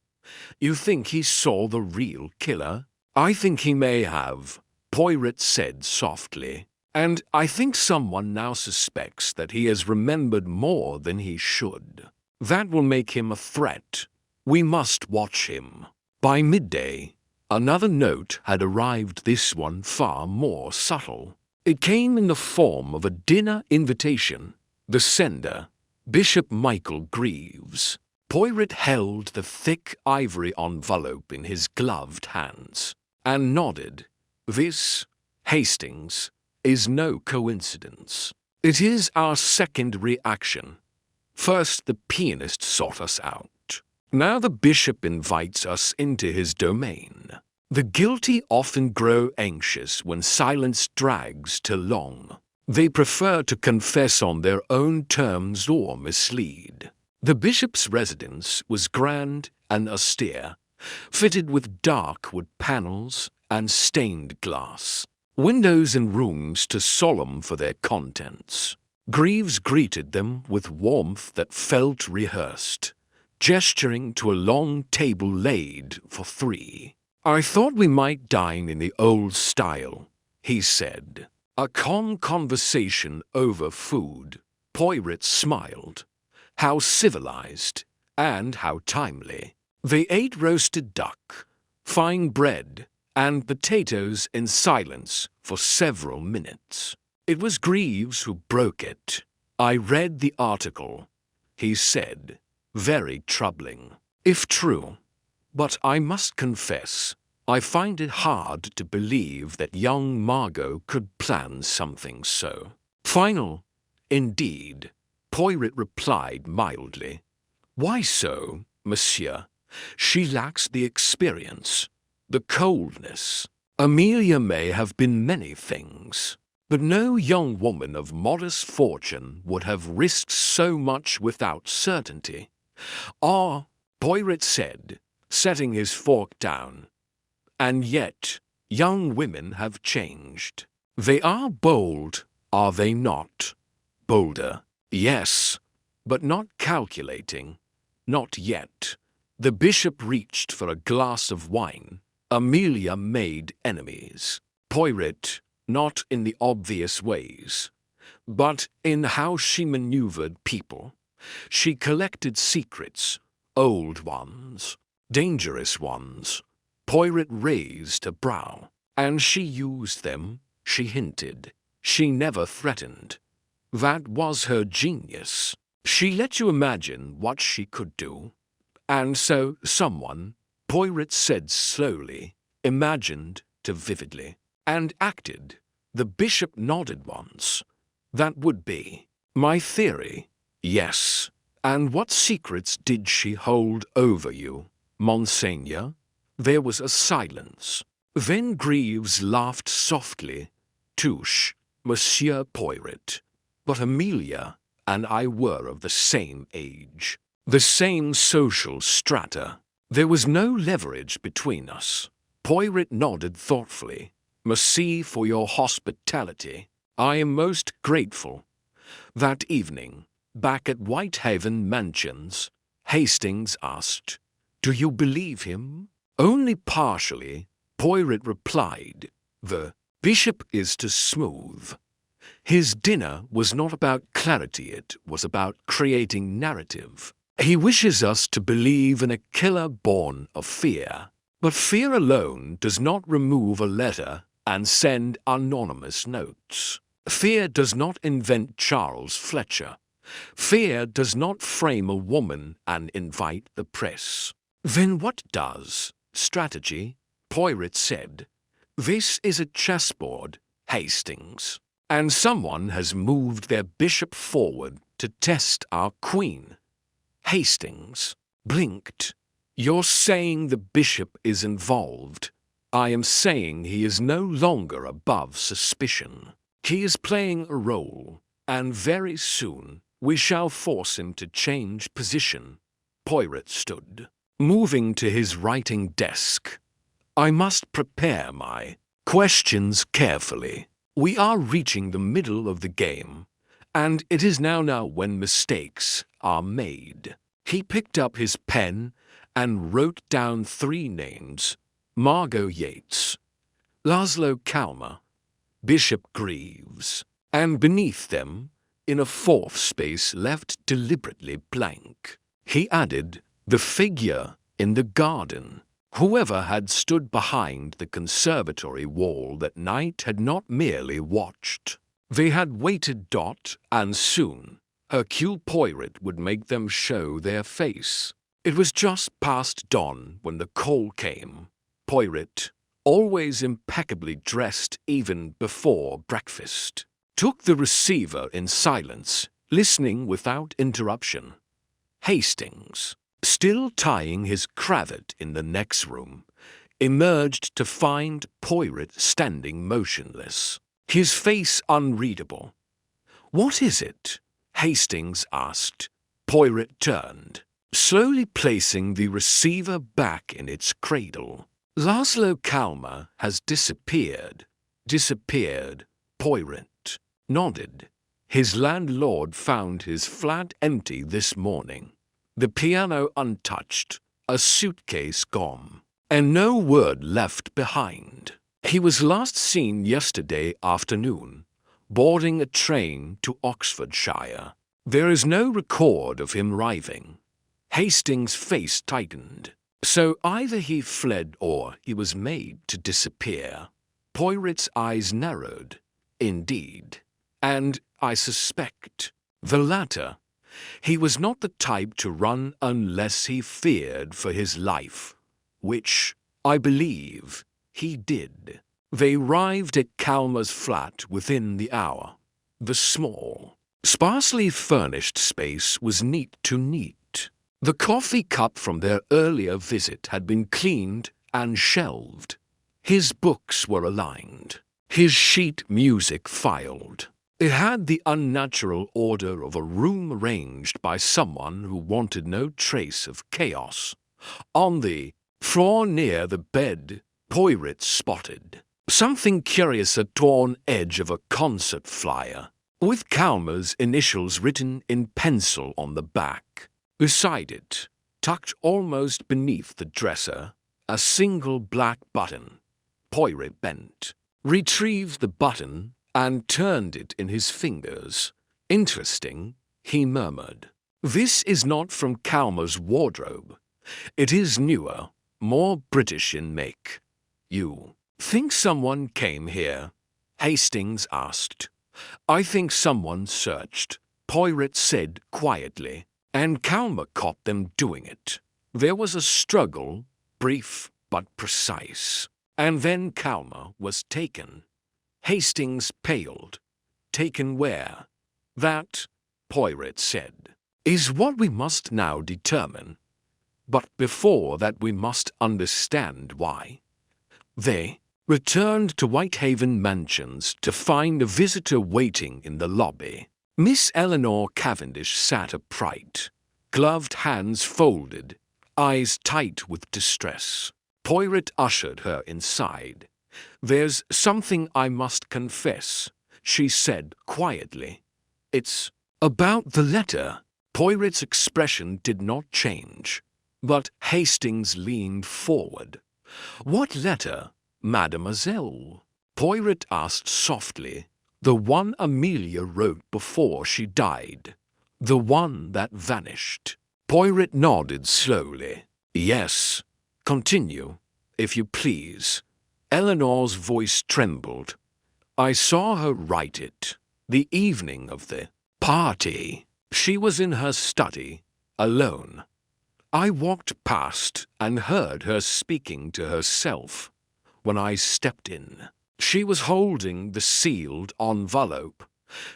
You think he saw the real killer? I think he may have, Poirot said softly. And I think someone now suspects that he has remembered more than he should. That will make him a threat. We must watch him. By midday, another note had arrived, this one far more subtle. It came in the form of a dinner invitation. The sender, Bishop Michael Greaves. Poirot held the thick ivory envelope in his gloved hands and nodded. This, Hastings, is no coincidence. It is our second reaction. First, the pianist sought us out. Now the bishop invites us into his domain. The guilty often grow anxious when silence drags too long. They prefer to confess on their own terms or mislead. The bishop's residence was grand and austere, fitted with dark wood panels and stained glass. Windows and rooms too solemn for their contents. Greaves greeted them with warmth that felt rehearsed, gesturing to a long table laid for three. I thought we might dine in the old style, he said. A calm conversation over food. Poirot smiled. How civilized, and how timely. They ate roasted duck, fine bread, and potatoes in silence for several minutes. It was Greaves who broke it. I read the article, he said. Very troubling, if true. But I must confess, I find it hard to believe that young Margot could plan something so final. Indeed, Poirot replied mildly. Why so, monsieur? She lacks the experience, the coldness. Amelia may have been many things, but no young woman of modest fortune would have risked so much without certainty. Ah, Poirot said, setting his fork down. And yet, young women have changed. They are bold, are they not? Bolder, yes, but not calculating. Not yet. The bishop reached for a glass of wine. Amelia made enemies. Poirot, not in the obvious ways, but in how she maneuvered people. She collected secrets, old ones, dangerous ones. Poirot raised a brow, and she used them, she hinted. She never threatened. That was her genius. She let you imagine what she could do. And so someone, Poirot said slowly, imagined too vividly, and acted. The bishop nodded once. That would be my theory. Yes. And what secrets did she hold over you, Monseigneur? There was a silence. Then Greaves laughed softly. Touche, Monsieur Poirot. But Amelia and I were of the same age, the same social strata. There was no leverage between us. Poirot nodded thoughtfully. Merci for your hospitality. I am most grateful. That evening, back at Whitehaven Mansions, Hastings asked, Do you believe him? Only partially, Poirot replied. The bishop is too smooth. His dinner was not about clarity, it was about creating narrative. He wishes us to believe in a killer born of fear. But fear alone does not remove a letter and send anonymous notes. Fear does not invent Charles Fletcher. Fear does not frame a woman and invite the press. Then what does? Strategy, Poirot said. This is a chessboard, Hastings, and someone has moved their bishop forward to test our queen. Hastings blinked. You're saying the bishop is involved. I am saying he is no longer above suspicion. He is playing a role, and very soon we shall force him to change position. Poirot stood, moving to his writing desk. I must prepare my questions carefully. We are reaching the middle of the game, and it is now when mistakes are made. He picked up his pen and wrote down 3 names: Margot Yates, Laszlo Calmer, Bishop Greaves, and beneath them, in a 4th space left deliberately blank, he added the figure in the garden. Whoever had stood behind the conservatory wall that night had not merely watched. They had waited, and soon Hercule Poirot would make them show their face. It was just past dawn when the call came. Poirot, always impeccably dressed even before breakfast, took the receiver in silence, listening without interruption. Hastings, still tying his cravat in the next room, emerged to find Poirot standing motionless, his face unreadable. What is it? Hastings asked. Poirot turned, slowly placing the receiver back in its cradle. Laszlo Calmer has disappeared. Disappeared. Poirot nodded. His landlord found his flat empty this morning. The piano untouched, a suitcase gone, and no word left behind. He was last seen yesterday afternoon, boarding a train to Oxfordshire. There is no record of him arriving. Hastings' face tightened. So either he fled or he was made to disappear. Poirot's eyes narrowed. Indeed. And I suspect the latter. He was not the type to run unless he feared for his life, which, I believe he did. They arrived at Calmer's flat within the hour. The small, sparsely furnished space was neat to neat. The coffee cup from their earlier visit had been cleaned and shelved. His books were aligned, his sheet music filed. It had the unnatural order of a room arranged by someone who wanted no trace of chaos. On the floor near the bed, Poirot spotted something curious, a torn edge of a concert flyer, with Calmer's initials written in pencil on the back. Beside it, tucked almost beneath the dresser, a single black button. Poirot bent, retrieved the button, and turned it in his fingers. Interesting, he murmured. This is not from Calmer's wardrobe. It is newer, more British in make. You think someone came here? Hastings asked. I think someone searched, Poirot said quietly, and Calmer caught them doing it. There was a struggle, brief but precise, and then Calmer was taken. Hastings paled. Taken where? That, Poirot said, is what we must now determine. But before that we must understand why. They returned to Whitehaven Mansions to find a visitor waiting in the lobby. Miss Eleanor Cavendish sat upright, gloved hands folded, eyes tight with distress. Poirot ushered her inside. There's something I must confess, she said quietly. It's about the letter. Poirot's expression did not change, but Hastings leaned forward. What letter, mademoiselle? Poirot asked softly. The one Amelia wrote before she died. The one that vanished. Poirot nodded slowly. Yes. Continue, if you please. Eleanor's voice trembled. I saw her write it. The evening of the party. She was in her study, alone. I walked past and heard her speaking to herself. When I stepped in, she was holding the sealed envelope.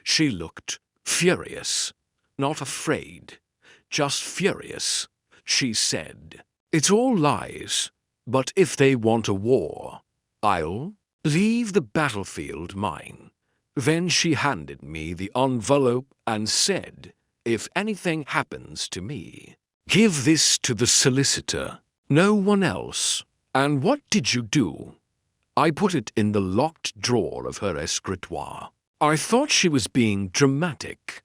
She looked furious, not afraid, just furious. She said, It's all lies, but if they want a war, I'll leave the battlefield mine. Then she handed me the envelope and said, If anything happens to me, give this to the solicitor, no one else. And what did you do? I put it in the locked drawer of her escritoire. I thought she was being dramatic.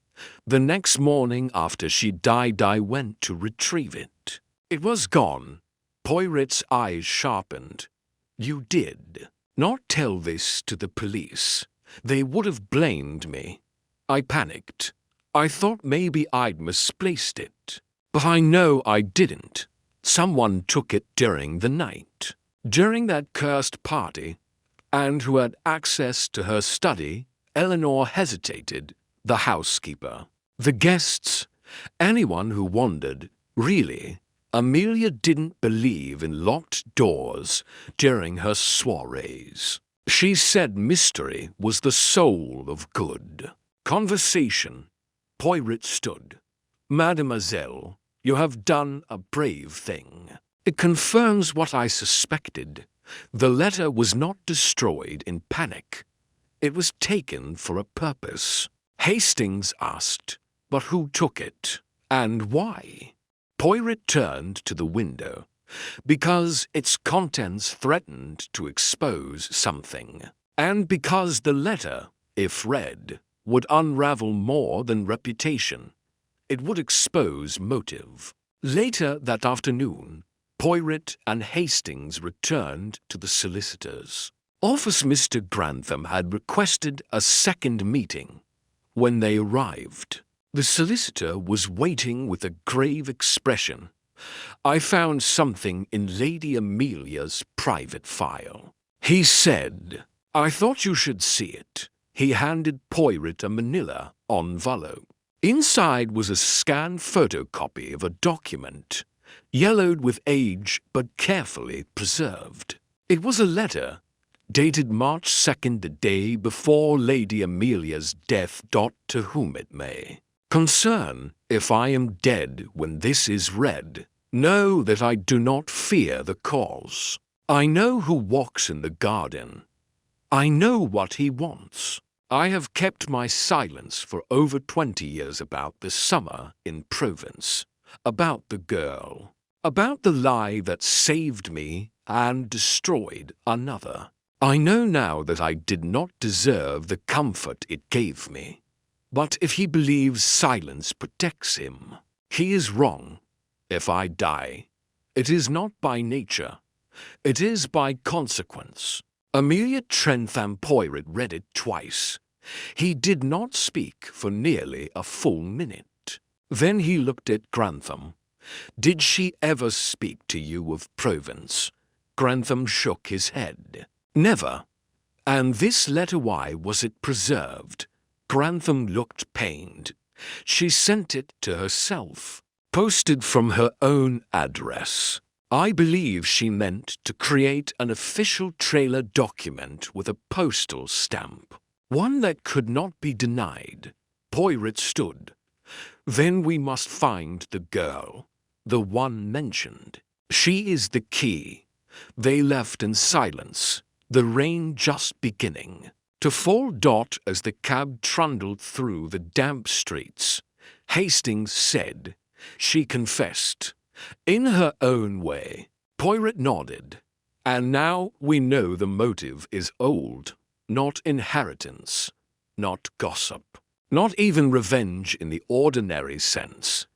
The next morning after she died, I went to retrieve it. It was gone. Poirot's eyes sharpened. You did not tell this to the police. They would have blamed me. I panicked. I thought maybe I'd misplaced it. But I know I didn't. Someone took it during the night, during that cursed party, and who had access to her study. Eleanor hesitated. The housekeeper, the guests, anyone who wondered. Really, Amelia didn't believe in locked doors during her soirees. She said mystery was the soul of good conversation. Poirot stood. Mademoiselle, you have done a brave thing. It confirms what I suspected. The letter was not destroyed in panic. It was taken for a purpose. Hastings asked, but who took it, and why? Poirot turned to the window. Because its contents threatened to expose something, and because the letter, if read, would unravel more than reputation. It would expose motive. Later that afternoon, Poirot and Hastings returned to the solicitor's office. Mr. Grantham had requested a second meeting. When they arrived, the solicitor was waiting with a grave expression. I found something in Lady Amelia's private file, he said. I thought you should see it. He handed Poirot a manila envelope. Inside was a scanned photocopy of a document. yellowed with age but carefully preserved. It was a letter dated March 2nd, the day before Lady Amelia's death. To whom it may concern, if I am dead when this is read, know that I do not fear the cause. I know who walks in the garden. I know what he wants. I have kept my silence for over 20 years about the summer in Provence, about the girl, about the lie that saved me and destroyed another. I know now that I did not deserve the comfort it gave me. But if he believes silence protects him, he is wrong. If I die, it is not by nature, it is by consequence. Amelia Trentham Poirot read it twice. He did not speak for nearly a full minute. Then he looked at Grantham. Did she ever speak to you of Provence? Grantham shook his head. Never. And this letter, why was it preserved? Grantham looked pained. She sent it to herself, posted from her own address. I believe she meant to create an official trailer document with a postal stamp, one that could not be denied. Poirot stood. Then we must find the girl, the one mentioned. She is the key. They left in silence, the rain just beginning to fall. As the cab trundled through the damp streets, Hastings said, "She confessed, in her own way." Poirot nodded. "And now we know the motive is old, not inheritance, not gossip, not even revenge in the ordinary sense.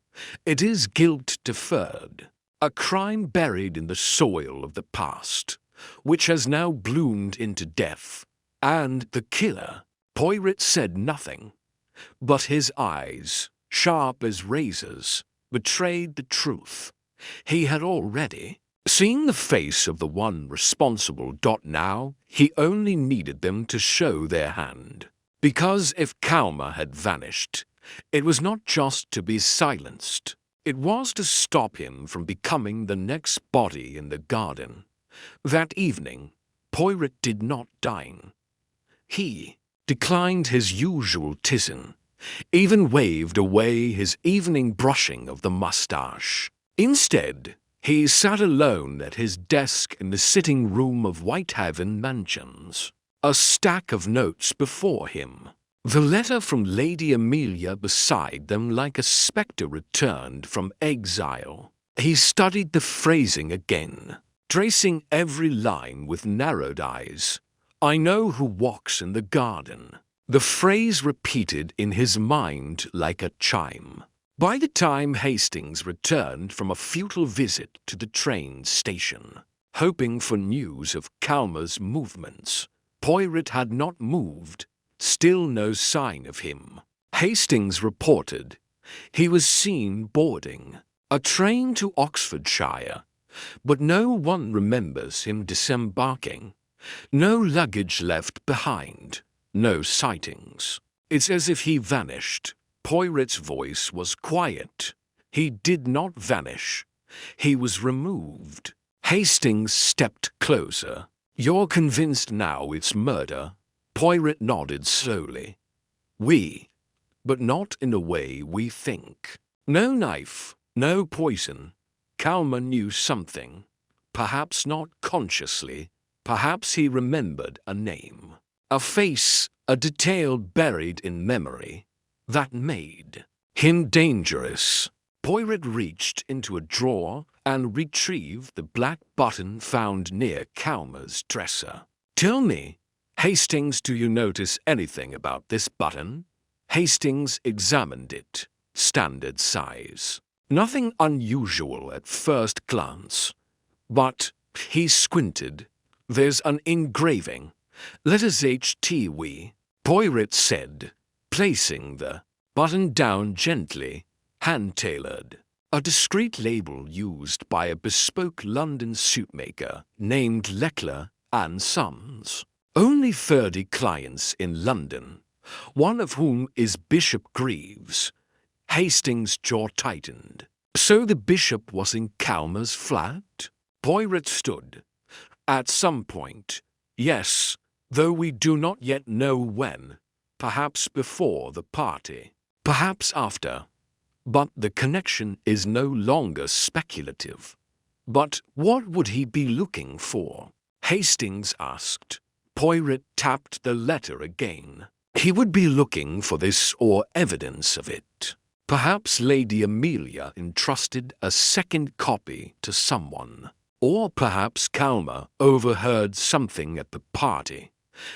It is guilt deferred, a crime buried in the soil of the past, which has now bloomed into death. And the killer." Poirot said nothing, but his eyes, sharp as razors, betrayed the truth. He had already seen the face of the one responsible. Now he only needed them to show their hand. Because if Calmer had vanished, it was not just to be silenced. It was to stop him from becoming the next body in the garden. That evening, Poirot did not dine. He declined his usual tisane, even waved away his evening brushing of the moustache. Instead, he sat alone at his desk in the sitting room of Whitehaven Mansions, a stack of notes before him, the letter from Lady Amelia beside them like a spectre returned from exile. He studied the phrasing again, tracing every line with narrowed eyes. I know who walks in the garden. The phrase repeated in his mind like a chime. By the time Hastings returned from a futile visit to the train station, hoping for news of Calmer's movements, Poirot had not moved, still no sign of him. Hastings reported he was seen boarding a train to Oxfordshire, but no one remembers him disembarking. No luggage left behind, no sightings. It's as if he vanished. Poirot's voice was quiet. He did not vanish. He was removed. Hastings stepped closer. You're convinced now it's murder? Poirot nodded slowly. But not in the way we think. No knife, no poison. Calmer knew something. Perhaps not consciously. Perhaps he remembered a name, a face, a detail buried in memory that made him dangerous. Poirot reached into a drawer and retrieved the black button found near Calmer's dresser. Tell me, Hastings, do you notice anything about this button? Hastings examined it. Standard size. Nothing unusual at first glance. But he squinted. There's an engraving. Letters HTW. Poirot said, placing the button down gently, hand-tailored. A discreet label used by a bespoke London suitmaker named Leckler and Sons. Only 30 clients in London, one of whom is Bishop Greaves. Hastings' jaw tightened. So the bishop was in Calmer's flat? Poirot stood. At some point, yes, though we do not yet know when. Perhaps before the party. Perhaps after. But the connection is no longer speculative. But what would he be looking for? Hastings asked. Poirot tapped the letter again. He would be looking for this or evidence of it. Perhaps Lady Amelia entrusted a second copy to someone. Or perhaps Calmer overheard something at the party.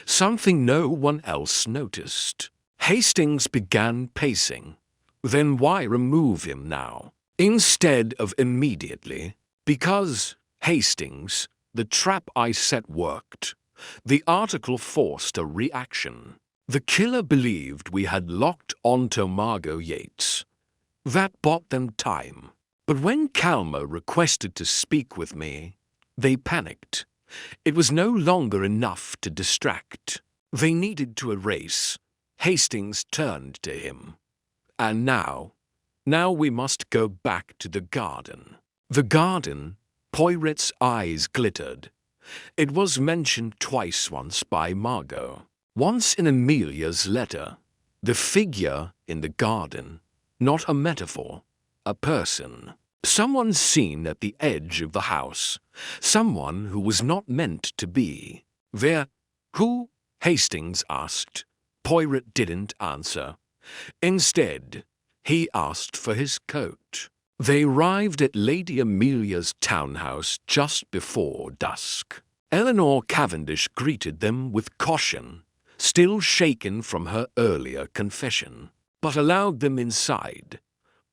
Something no one else noticed. Hastings began pacing. Then why remove him now, instead of immediately? Because, Hastings, the trap I set worked. The article forced a reaction. The killer believed we had locked onto Margot Yates. That bought them time. But when Calmer requested to speak with me, they panicked. It was no longer enough to distract. They needed to erase. Hastings turned to him. And now we must go back to the garden. The garden? Poirot's eyes glittered. It was mentioned twice once by Margot. Once in Amelia's letter. The figure in the garden. Not a metaphor. A person. Someone seen at the edge of the house. Someone who was not meant to be. There. Who? Hastings asked. Poirot didn't answer. Instead, he asked for his coat. They arrived at Lady Amelia's townhouse just before dusk. Eleanor Cavendish greeted them with caution, still shaken from her earlier confession, but allowed them inside.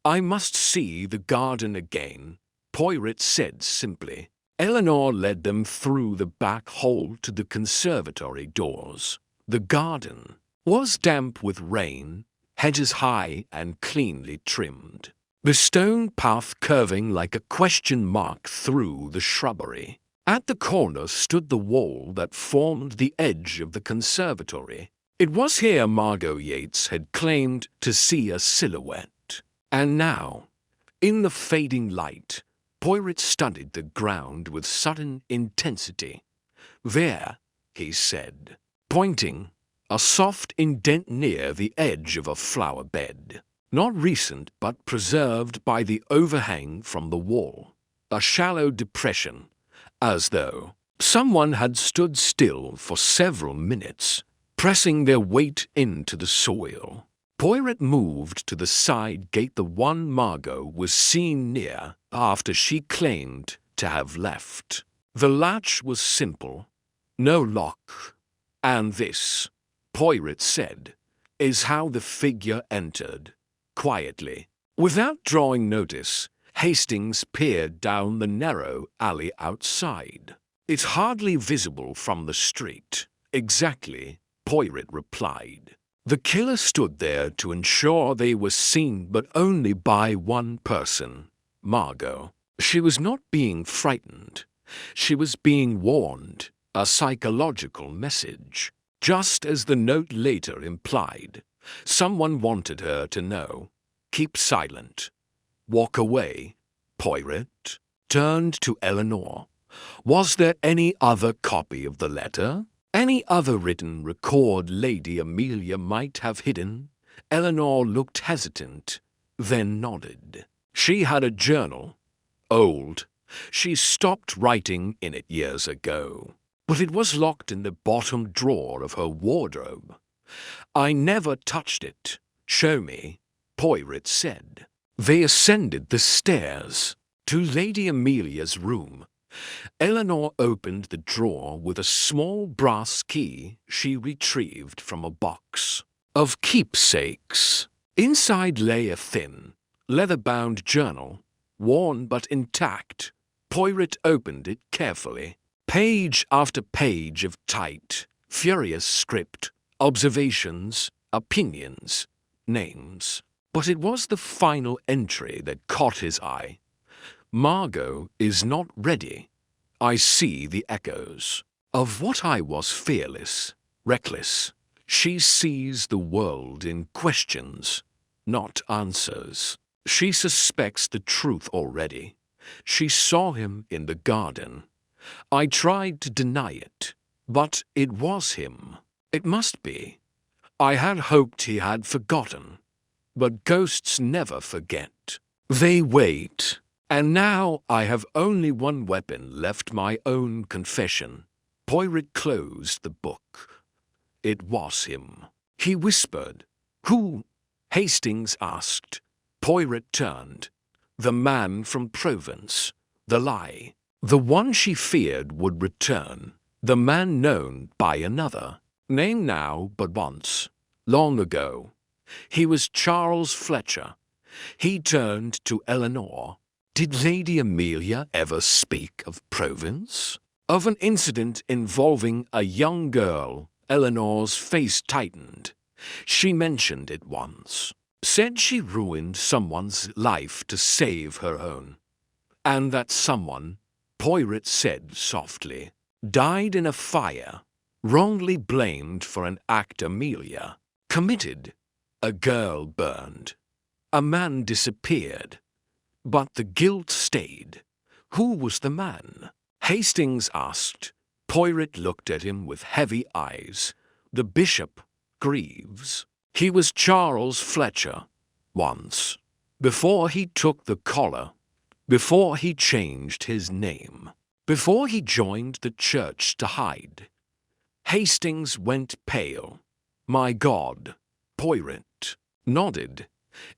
I must see the garden again, Poirot said simply. Eleanor led them through the back hall to the conservatory doors. The garden was damp with rain, hedges high and cleanly trimmed. The stone path curving like a question mark through the shrubbery. At the corner stood the wall that formed the edge of the conservatory. It was here Margot Yates had claimed to see a silhouette. And now, in the fading light, Poirot studied the ground with sudden intensity. There, he said, pointing, a soft indent near the edge of a flower bed. Not recent, but preserved by the overhang from the wall. A shallow depression, as though someone had stood still for several minutes, pressing their weight into the soil. Poirot moved to the side gate, the one Margot was seen near after she claimed to have left. The latch was simple, no lock, and this, Poirot said, is how the figure entered, quietly. Without drawing notice, Hastings peered down the narrow alley outside. It's hardly visible from the street. Exactly, Poirot replied. The killer stood there to ensure they were seen, but only by one person, Margot. She was not being frightened. She was being warned, a psychological message. Just as the note later implied, someone wanted her to know. Keep silent. Walk away. Poirot turned to Eleanor. Was there any other copy of the letter? Any other written record Lady Amelia might have hidden? Eleanor looked hesitant, then nodded. She had a journal. Old. She stopped writing in it years ago. But it was locked in the bottom drawer of her wardrobe. I never touched it. Show me, Poirot said. They ascended the stairs to Lady Amelia's room. Eleanor opened the drawer with a small brass key she retrieved from a box of keepsakes. Inside lay a thin, leather-bound journal, worn but intact. Poirot opened it carefully. Page after page of tight, furious script, observations, opinions, names. But it was the final entry that caught his eye. Margot is not ready. I see the echoes of what I was, fearless, reckless. She sees the world in questions, not answers. She suspects the truth already. She saw him in the garden. I tried to deny it, but it was him. It must be. I had hoped he had forgotten. But ghosts never forget. They wait. And now I have only one weapon left, my own confession. Poirot closed the book. It was him. He whispered. Who? Hastings asked. Poirot turned. The man from Provence. The lie. The one she feared would return. The man known by another. Named now but once. Long ago. He was Charles Fletcher. He turned to Eleanor. Did Lady Amelia ever speak of Provence? Of an incident involving a young girl? Eleanor's face tightened. She mentioned it once. Said she ruined someone's life to save her own. And that someone, Poirot said softly, died in a fire, wrongly blamed for an act Amelia committed. A girl burned. A man disappeared. But the guilt stayed. Who was the man? Hastings asked. Poirot looked at him with heavy eyes. The Bishop, Greaves. He was Charles Fletcher, once. Before he took the collar. Before he changed his name. Before he joined the church to hide. Hastings went pale. My God. Poirot nodded.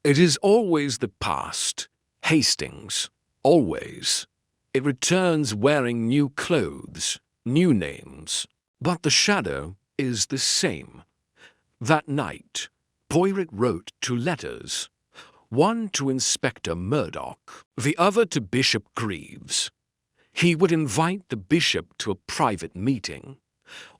It is always the past. Hastings. Always. It returns wearing new clothes, new names. But the shadow is the same. That night, Poirot wrote 2 letters. One to Inspector Murdoch, the other to Bishop Greaves. He would invite the bishop to a private meeting.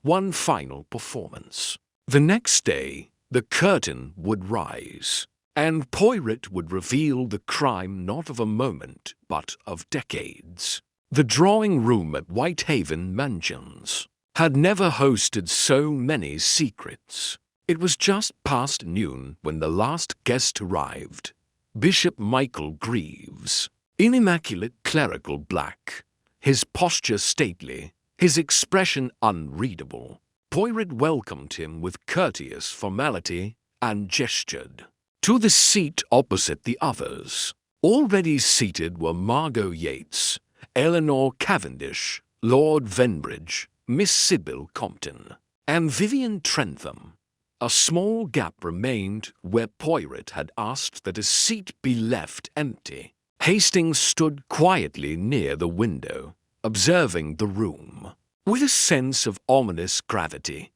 One final performance. The next day, the curtain would rise, and Poirot would reveal the crime not of a moment, but of decades. The drawing room at Whitehaven Mansions had never hosted so many secrets. It was just past noon when the last guest arrived. Bishop Michael Greaves, in immaculate clerical black, his posture stately, his expression unreadable. Poirot welcomed him with courteous formality and gestured to the seat opposite the others. Already seated were Margot Yates, Eleanor Cavendish, Lord Venbridge, Miss Sybil Compton, and Vivian Trentham. A small gap remained where Poirot had asked that a seat be left empty. Hastings stood quietly near the window, observing the room. With a sense of ominous gravity,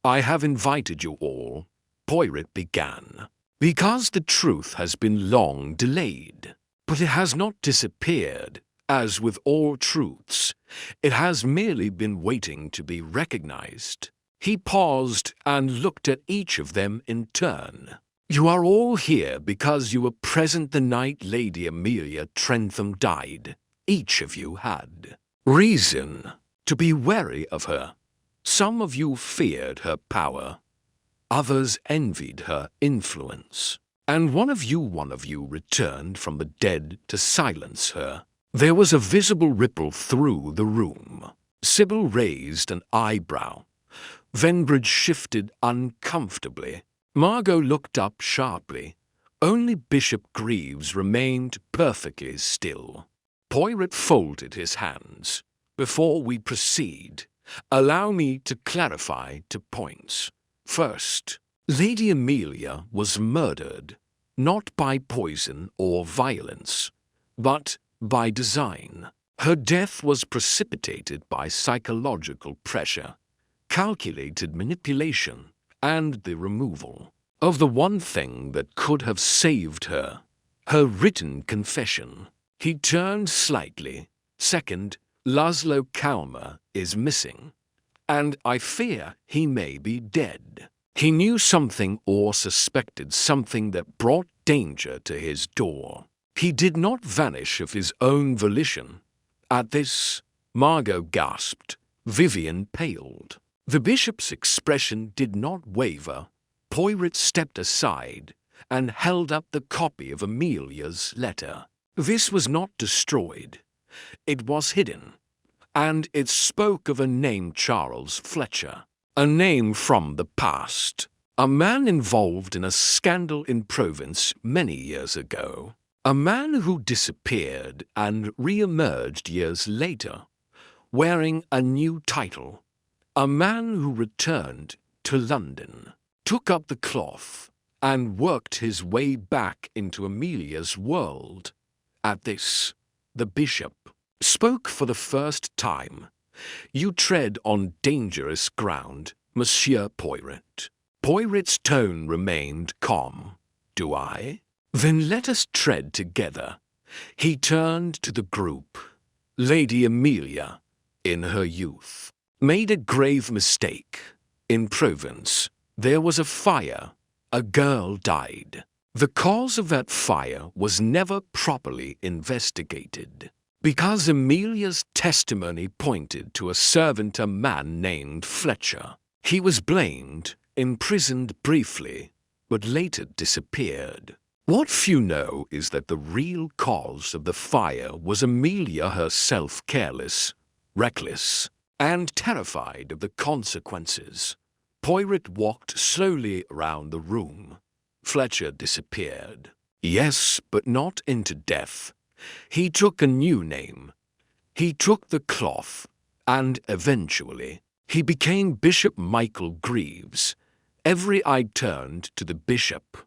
I have invited you all, Poirot began, because the truth has been long delayed. But it has not disappeared, as with all truths. It has merely been waiting to be recognized. He paused and looked at each of them in turn. You are all here because you were present the night Lady Amelia Trentham died. Each of you had reason to be wary of her. Some of you feared her power. Others envied her influence. And one of you returned from the dead to silence her. There was a visible ripple through the room. Sybil raised an eyebrow. Venbridge shifted uncomfortably. Margot looked up sharply. Only Bishop Greaves remained perfectly still. Poirot folded his hands. Before we proceed, allow me to clarify 2 points. First, Lady Amelia was murdered, not by poison or violence, but by design. Her death was precipitated by psychological pressure, calculated manipulation, and the removal of the one thing that could have saved her, her written confession. He turned slightly. Second, Laszlo Kalmer is missing, and I fear he may be dead. He knew something or suspected something that brought danger to his door. He did not vanish of his own volition. At this, Margot gasped. Vivian paled. The bishop's expression did not waver. Poirot stepped aside, and held up the copy of Amelia's letter. This was not destroyed. It was hidden, and it spoke of a name Charles Fletcher, a name from the past, a man involved in a scandal in Provence many years ago, a man who disappeared and re-emerged years later, wearing a new title, a man who returned to London, took up the cloth, and worked his way back into Amelia's world. At this, the bishop spoke for the first time. "You tread on dangerous ground, Monsieur Poirot." Poirot's tone remained calm. "Do I? Then let us tread together." He turned to the group. Lady Amelia, in her youth, made a grave mistake. In Provence, there was a fire. A girl died. The cause of that fire was never properly investigated, because Amelia's testimony pointed to a servant, a man named Fletcher. He was blamed, imprisoned briefly, but later disappeared. What few know is that the real cause of the fire was Amelia herself, careless, reckless, and terrified of the consequences. Poirot walked slowly around the room. Fletcher disappeared. Yes, but not into death. He took a new name. He took the cloth, and eventually he became Bishop Michael Greaves. Every eye turned to the bishop.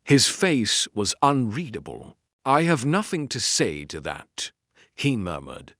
His face was unreadable. "I have nothing to say to that," he murmured.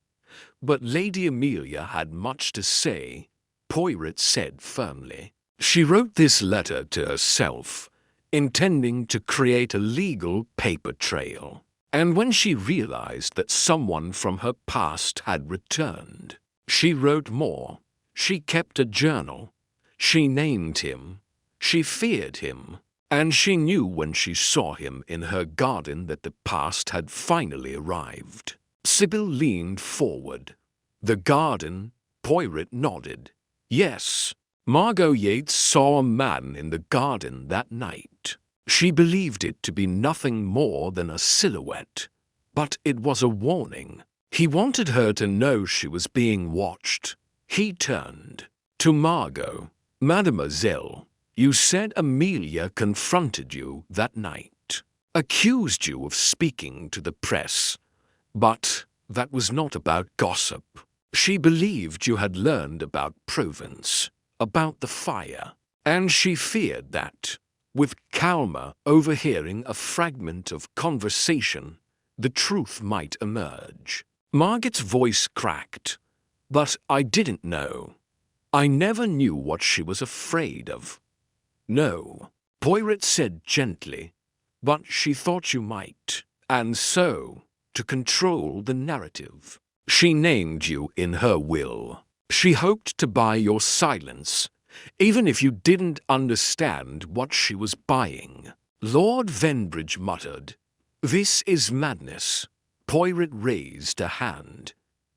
But Lady Amelia had much to say, Poirot said firmly. She wrote this letter to herself, intending to create a legal paper trail. And when she realized that someone from her past had returned, she wrote more. She kept a journal. She named him. She feared him. And she knew when she saw him in her garden that the past had finally arrived. Sybil leaned forward. "The garden?" Poirot nodded. "Yes. Margot Yates saw a man in the garden that night. She believed it to be nothing more than a silhouette, but it was a warning. He wanted her to know she was being watched." He turned to Margot. "Mademoiselle, you said Amelia confronted you that night, accused you of speaking to the press, but that was not about gossip. She believed you had learned about Provence, about the fire, and she feared that, with Calmer overhearing a fragment of conversation, the truth might emerge." Margot's voice cracked. "But I didn't know. I never knew what she was afraid of." "No," Poirot said gently, "but she thought you might, and so, to control the narrative, she named you in her will. She hoped to buy your silence, even if you didn't understand what she was buying." Lord Venbridge muttered, "This is madness." Poirot raised a hand.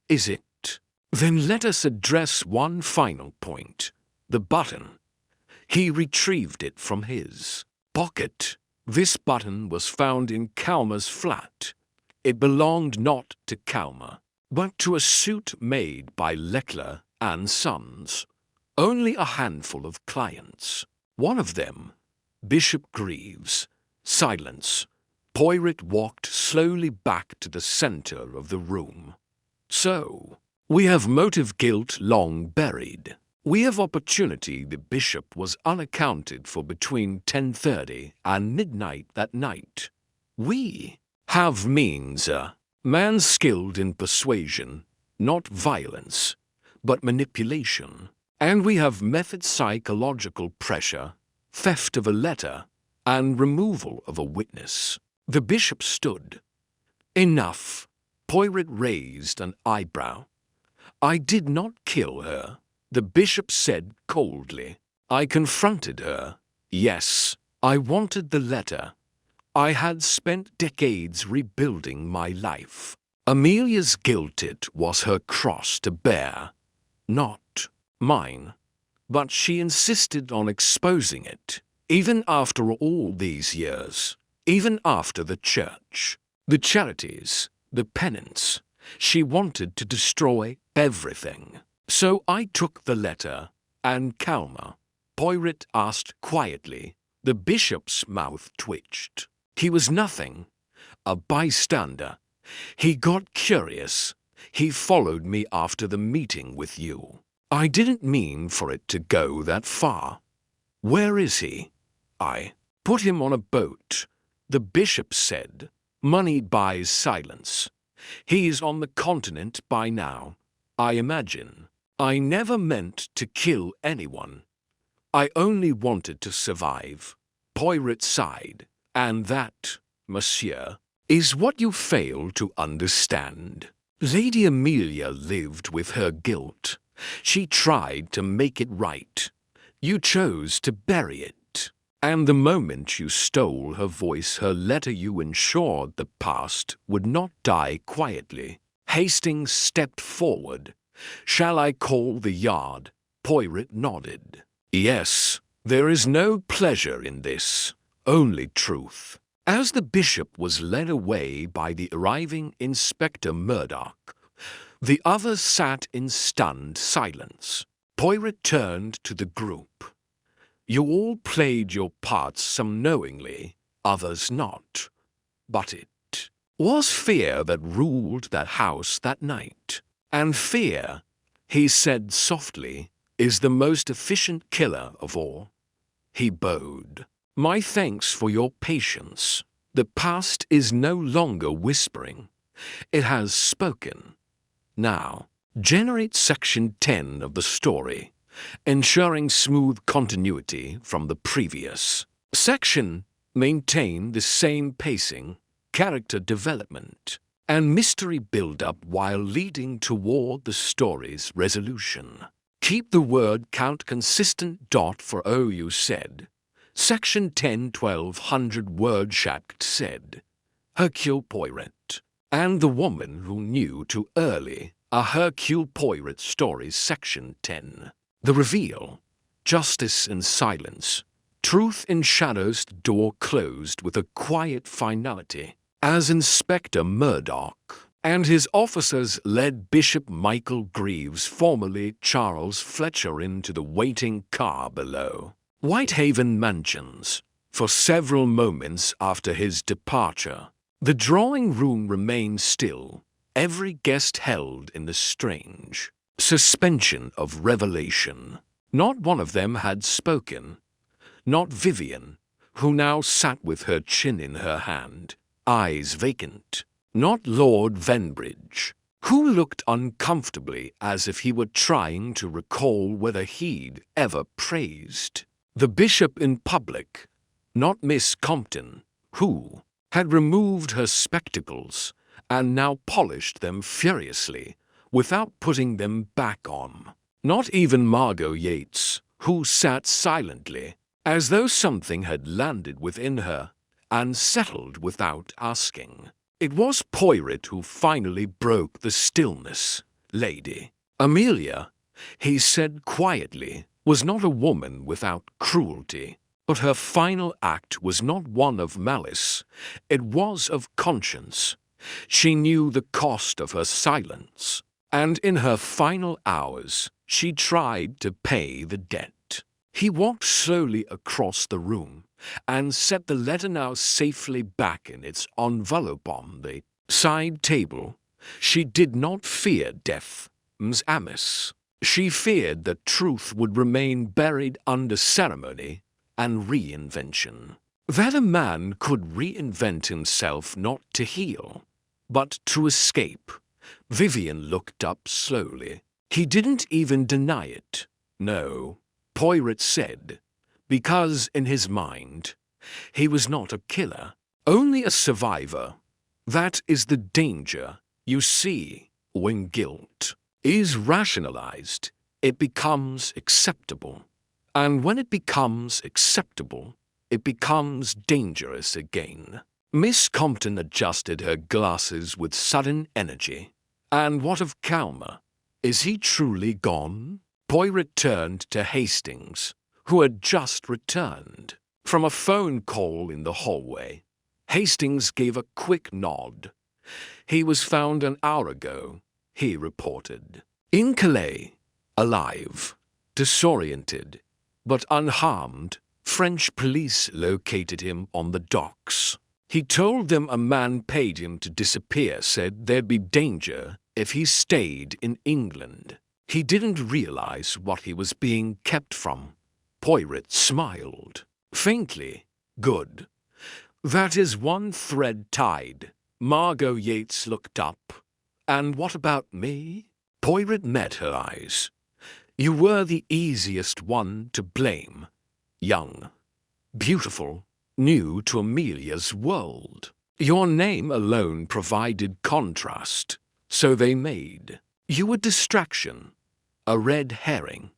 "Is it? Then let us address one final point. The button." He retrieved it from his pocket. "This button was found in Calmer's flat. It belonged not to Calmer, but to a suit made by Leckler and Sons. Only a handful of clients. One of them, Bishop Greaves." Silence. Poirot walked slowly back to the center of the room. "So, we have motive guilt long buried. We have opportunity the bishop was unaccounted for between 10:30 and midnight that night. We have means, a man skilled in persuasion, not violence, but manipulation. And we have method, psychological pressure, theft of a letter, and removal of a witness." The bishop stood. "Enough." Poirot raised an eyebrow. "I did not kill her," the bishop said coldly. "I confronted her. Yes, I wanted the letter. I had spent decades rebuilding my life. Amelia's guilt, it was her cross to bear, not mine. But she insisted on exposing it. Even after all these years, even after the church, the charities, the penance, she wanted to destroy everything. So I took the letter, and Calma, Poirot asked quietly. The bishop's mouth twitched. He was nothing, a bystander. He got curious. He followed me after the meeting with you. I didn't mean for it to go that far. Where is he? I put him on a boat. The bishop said, money buys silence. He's on the continent by now, I imagine. I never meant to kill anyone. I only wanted to survive. Poirot sighed. And that, monsieur, is what you fail to understand. Lady Amelia lived with her guilt. She tried to make it right. You chose to bury it. And the moment you stole her voice, her letter, you ensured the past would not die quietly. Hastings stepped forward. Shall I call the yard? Poirot nodded. Yes, there is no pleasure in this, only truth. As the bishop was led away by the arriving Inspector Murdoch, the others sat in stunned silence. Poirot turned to the group. You all played your parts, some knowingly, others not. But it was fear that ruled that house that night. And fear, he said softly, is the most efficient killer of all. He bowed. My thanks for your patience. The past is no longer whispering. It has spoken. Now, generate section 10 of the story, ensuring smooth continuity from the previous section. Maintain the same pacing, character development, and mystery build-up while leading toward the story's resolution. Keep the word count consistent. For you said. Section 10 1200 word shacked said. Hercule Poirot. And the woman who knew too early. A Hercule Poirot stories. Section 10. The reveal. Justice in silence. Truth in shadows. Door closed with a quiet finality. As Inspector Murdoch and his officers led Bishop Michael Greaves, formerly Charles Fletcher, into the waiting car below Whitehaven Mansions. For several moments after his departure, the drawing room remained still, every guest held in the strange suspension of revelation. Not one of them had spoken. Not Vivian, who now sat with her chin in her hand, eyes vacant. Not Lord Venbridge, who looked uncomfortably as if he were trying to recall whether he'd ever praised the bishop in public. Not Miss Compton, who had removed her spectacles and now polished them furiously without putting them back on. Not even Margot Yates, who sat silently, as though something had landed within her and settled without asking. It was Poirot who finally broke the stillness. Lady Amelia, he said quietly, was not a woman without cruelty, but her final act was not one of malice, it was of conscience. She knew the cost of her silence, and in her final hours she tried to pay the debt. He walked slowly across the room and set the letter now safely back in its envelope on the side table. She did not fear death, Ms. Amice. She feared that truth would remain buried under ceremony and reinvention. That a man could reinvent himself not to heal, but to escape. Vivian looked up slowly. He didn't even deny it. No, Poirot said, because in his mind, he was not a killer, only a survivor. That is the danger, you see, when guilt is rationalized, it becomes acceptable. And when it becomes acceptable, it becomes dangerous again. Miss Compton adjusted her glasses with sudden energy. And what of Calma? Is he truly gone? Poirot turned to Hastings, who had just returned. From a phone call in the hallway, Hastings gave a quick nod. He was found an hour ago, he reported. In Calais, alive, disoriented, but unharmed, French police located him on the docks. He told them a man paid him to disappear, said there'd be danger if he stayed in England. He didn't realize what he was being kept from. Poirot smiled. Faintly. Good. That is one thread tied. Margot Yates looked up. And what about me? Poirot met her eyes. You were the easiest one to blame. Young, beautiful, new to Amelia's world. Your name alone provided contrast, so they made you a distraction, a red herring.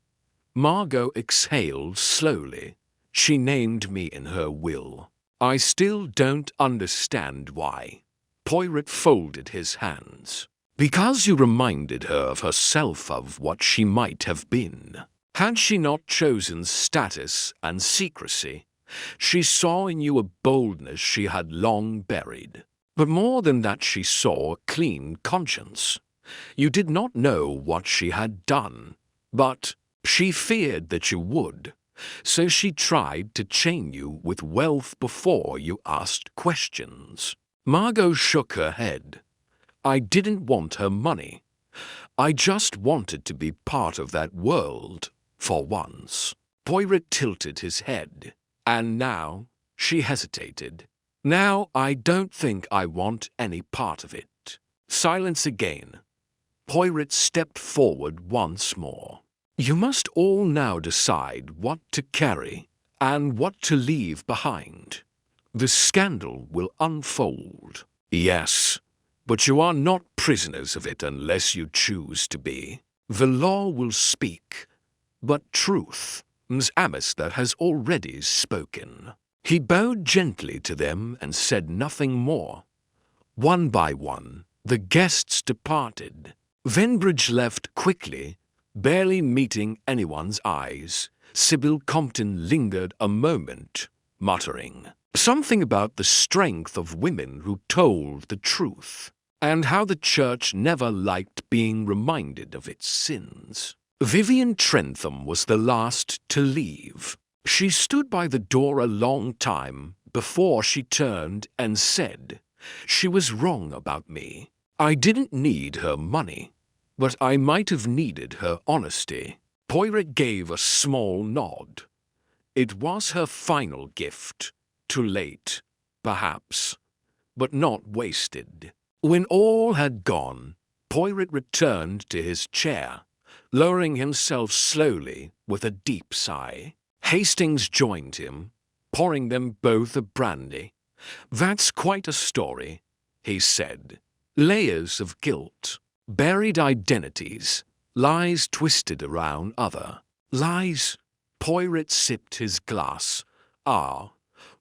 Margot exhaled slowly. She named me in her will. I still don't understand why. Poirot folded his hands. Because you reminded her of herself, of what she might have been. Had she not chosen status and secrecy, she saw in you a boldness she had long buried. But more than that, she saw a clean conscience. You did not know what she had done, but she feared that you would. So she tried to chain you with wealth before you asked questions. Margot shook her head. I didn't want her money. I just wanted to be part of that world, for once. Poirot tilted his head, and now she hesitated. Now I don't think I want any part of it. Silence again. Poirot stepped forward once more. You must all now decide what to carry and what to leave behind. The scandal will unfold. Yes, but you are not prisoners of it unless you choose to be. The law will speak, but truth, Ms. Amester has already spoken. He bowed gently to them and said nothing more. One by one, the guests departed. Venbridge left quickly, barely meeting anyone's eyes. Sybil Compton lingered a moment, muttering something about the strength of women who told the truth, and how the church never liked being reminded of its sins. Vivian Trentham was the last to leave. She stood by the door a long time before she turned and said, "She was wrong about me. I didn't need her money, but I might have needed her honesty." Poirot gave a small nod. It was her final gift. Too late, perhaps, but not wasted. When all had gone, Poirot returned to his chair, lowering himself slowly with a deep sigh. Hastings joined him, pouring them both a brandy. "That's quite a story," he said. "Layers of guilt, buried identities, lies twisted around other lies." Poirot sipped his glass. "Ah,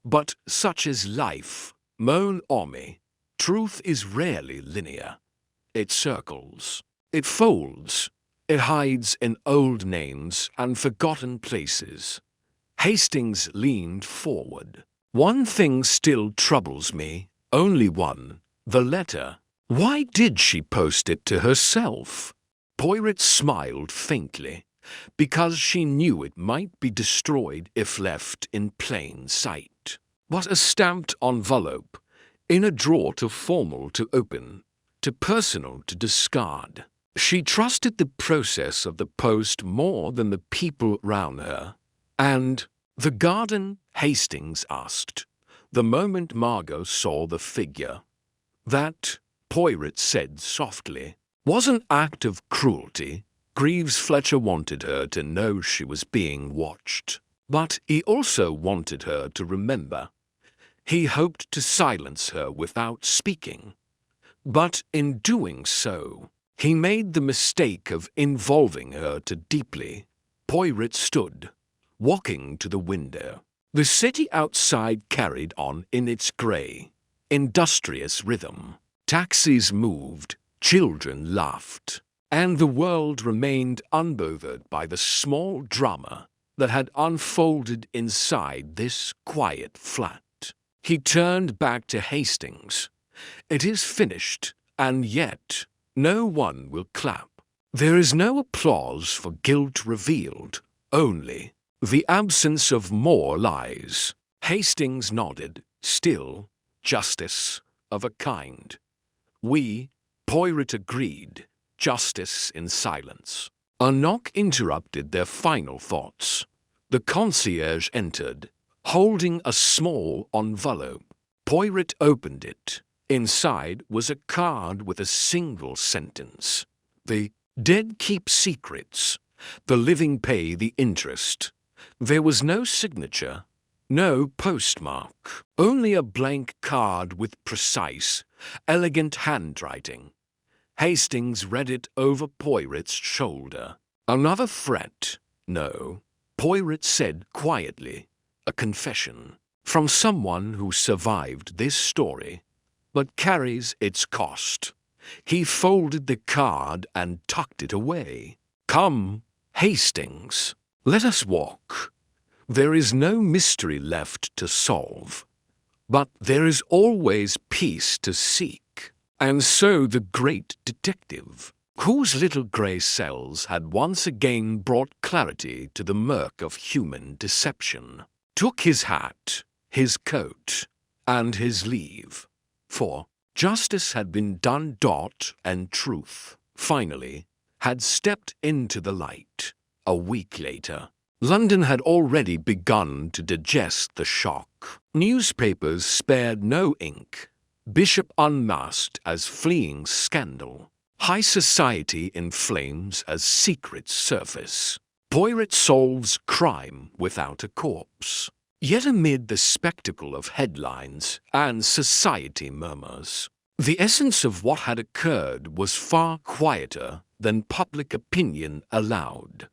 but such is life, mon ami. Truth is rarely linear. It circles, it folds, it hides in old names and forgotten places." Hastings leaned forward. "One thing still troubles me, only one, the letter. Why did she post it to herself?" Poirot smiled faintly. "Because she knew it might be destroyed if left in plain sight. What a stamped envelope, in a drawer too formal to open, too personal to discard. She trusted the process of the post more than the people round her. And the garden?" Hastings asked, the moment Margot saw the figure. "That," Poirot said softly, "was an act of cruelty. Greaves Fletcher wanted her to know she was being watched, but he also wanted her to remember. He hoped to silence her without speaking. But in doing so, he made the mistake of involving her too deeply." Poirot stood, walking to the window. The city outside carried on in its grey, industrious rhythm. Taxis moved, children laughed, and the world remained unbothered by the small drama that had unfolded inside this quiet flat. He turned back to Hastings. It is finished, and yet no one will clap. There is no applause for guilt revealed, only the absence of more lies. Hastings nodded, still, justice of a kind. We, Poirot agreed, justice in silence. A knock interrupted their final thoughts. The concierge entered, holding a small envelope. Poirot opened it. Inside was a card with a single sentence. The dead keep secrets. The living pay the interest. There was no signature, no postmark, only a blank card with precise, elegant handwriting. Hastings read it over Poirot's shoulder. Another threat? No. Poirot said quietly, a confession from someone who survived this story, but carries its cost. He folded the card and tucked it away. Come, Hastings, let us walk. There is no mystery left to solve, but there is always peace to seek. And so the great detective, whose little grey cells had once again brought clarity to the murk of human deception, took his hat, his coat, and his leave. For justice had been done, and truth, finally, had stepped into the light. A week later, London had already begun to digest the shock. Newspapers spared no ink. Bishop unmasked as fleeing scandal. High society in flames as secrets surface. Poirot solves crime without a corpse. Yet amid the spectacle of headlines and society murmurs, the essence of what had occurred was far quieter than public opinion allowed.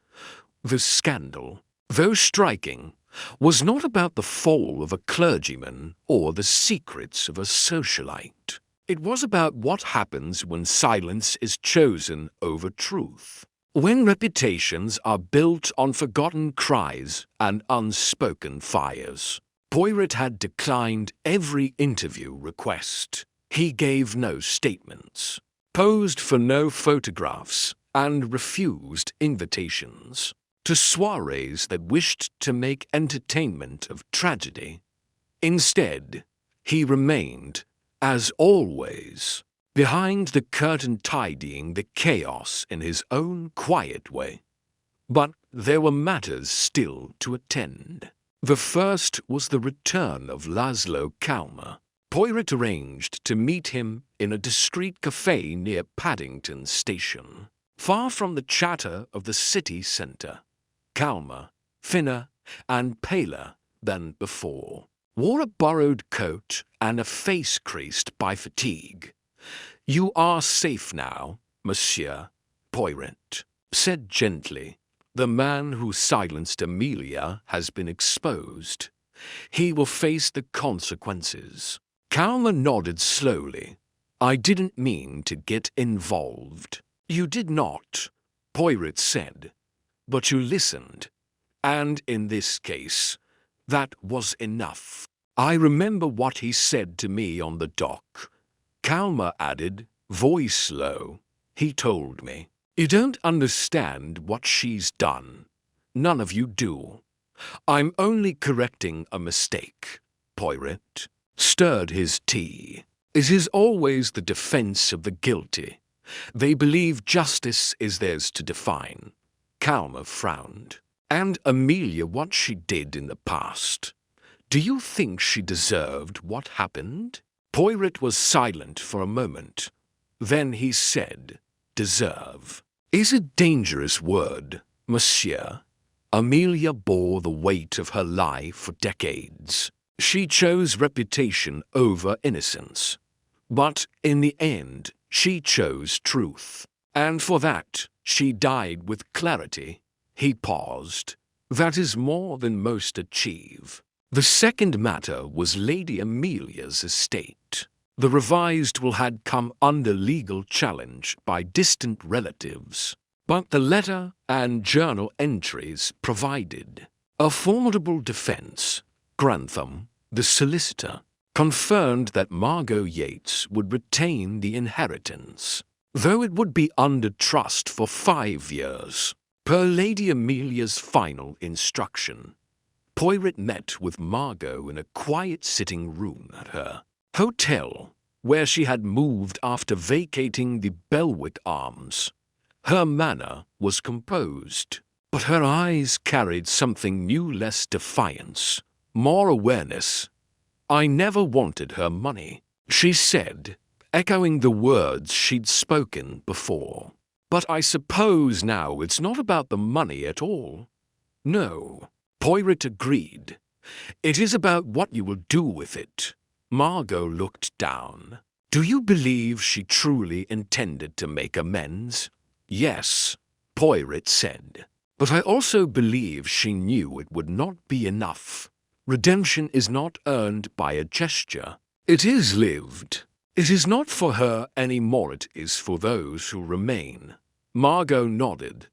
The scandal, though striking, was not about the fall of a clergyman or the secrets of a socialite. It was about what happens when silence is chosen over truth, when reputations are built on forgotten cries and unspoken fires. Poirot had declined every interview request. He gave no statements, posed for no photographs, and refused invitations to soirees that wished to make entertainment of tragedy. Instead, he remained, as always, behind the curtain tidying the chaos in his own quiet way. But there were matters still to attend. The first was the return of Laszlo Calmer. Poirot arranged to meet him in a discreet cafe near Paddington Station, far from the chatter of the city centre. Calmer, thinner and paler than before, wore a borrowed coat and a face creased by fatigue. "You are safe now, Monsieur," Poirot said gently. "The man who silenced Amelia has been exposed. He will face the consequences." Calmer nodded slowly. "I didn't mean to get involved." "You did not," Poirot said. "But you listened, and in this case, that was enough. I remember what he said to me on the dock," Calmer added, voice low. "He told me, 'You don't understand what she's done. None of you do. I'm only correcting a mistake.'" Poirot stirred his tea. "It is always the defense of the guilty. They believe justice is theirs to define." Calmer frowned. "And Amelia, what she did in the past. Do you think she deserved what happened?" Poirot was silent for a moment. Then he said, "Deserve is a dangerous word, Monsieur. Amelia bore the weight of her lie for decades. She chose reputation over innocence. But in the end, she chose truth. And for that, she died with clarity." He paused. "That is more than most achieve." The second matter was Lady Amelia's estate. The revised will had come under legal challenge by distant relatives, but the letter and journal entries provided A formidable defense. Grantham, the solicitor, confirmed that Margot Yates would retain the inheritance, though it would be under trust for 5 years. Per Lady Amelia's final instruction, Poirot met with Margot in a quiet sitting room at her hotel, where she had moved after vacating the Belwick Arms. Her manner was composed, but her eyes carried something new, less defiance, more awareness. "I never wanted her money," she said, echoing the words she'd spoken before. "But I suppose now it's not about the money at all." "No," Poirot agreed. "It is about what you will do with it." Margot looked down. "Do you believe she truly intended to make amends?" "Yes," Poirot said. "But I also believe she knew it would not be enough. Redemption is not earned by a gesture. It is lived. It is not for her any more it is for those who remain." Margot nodded.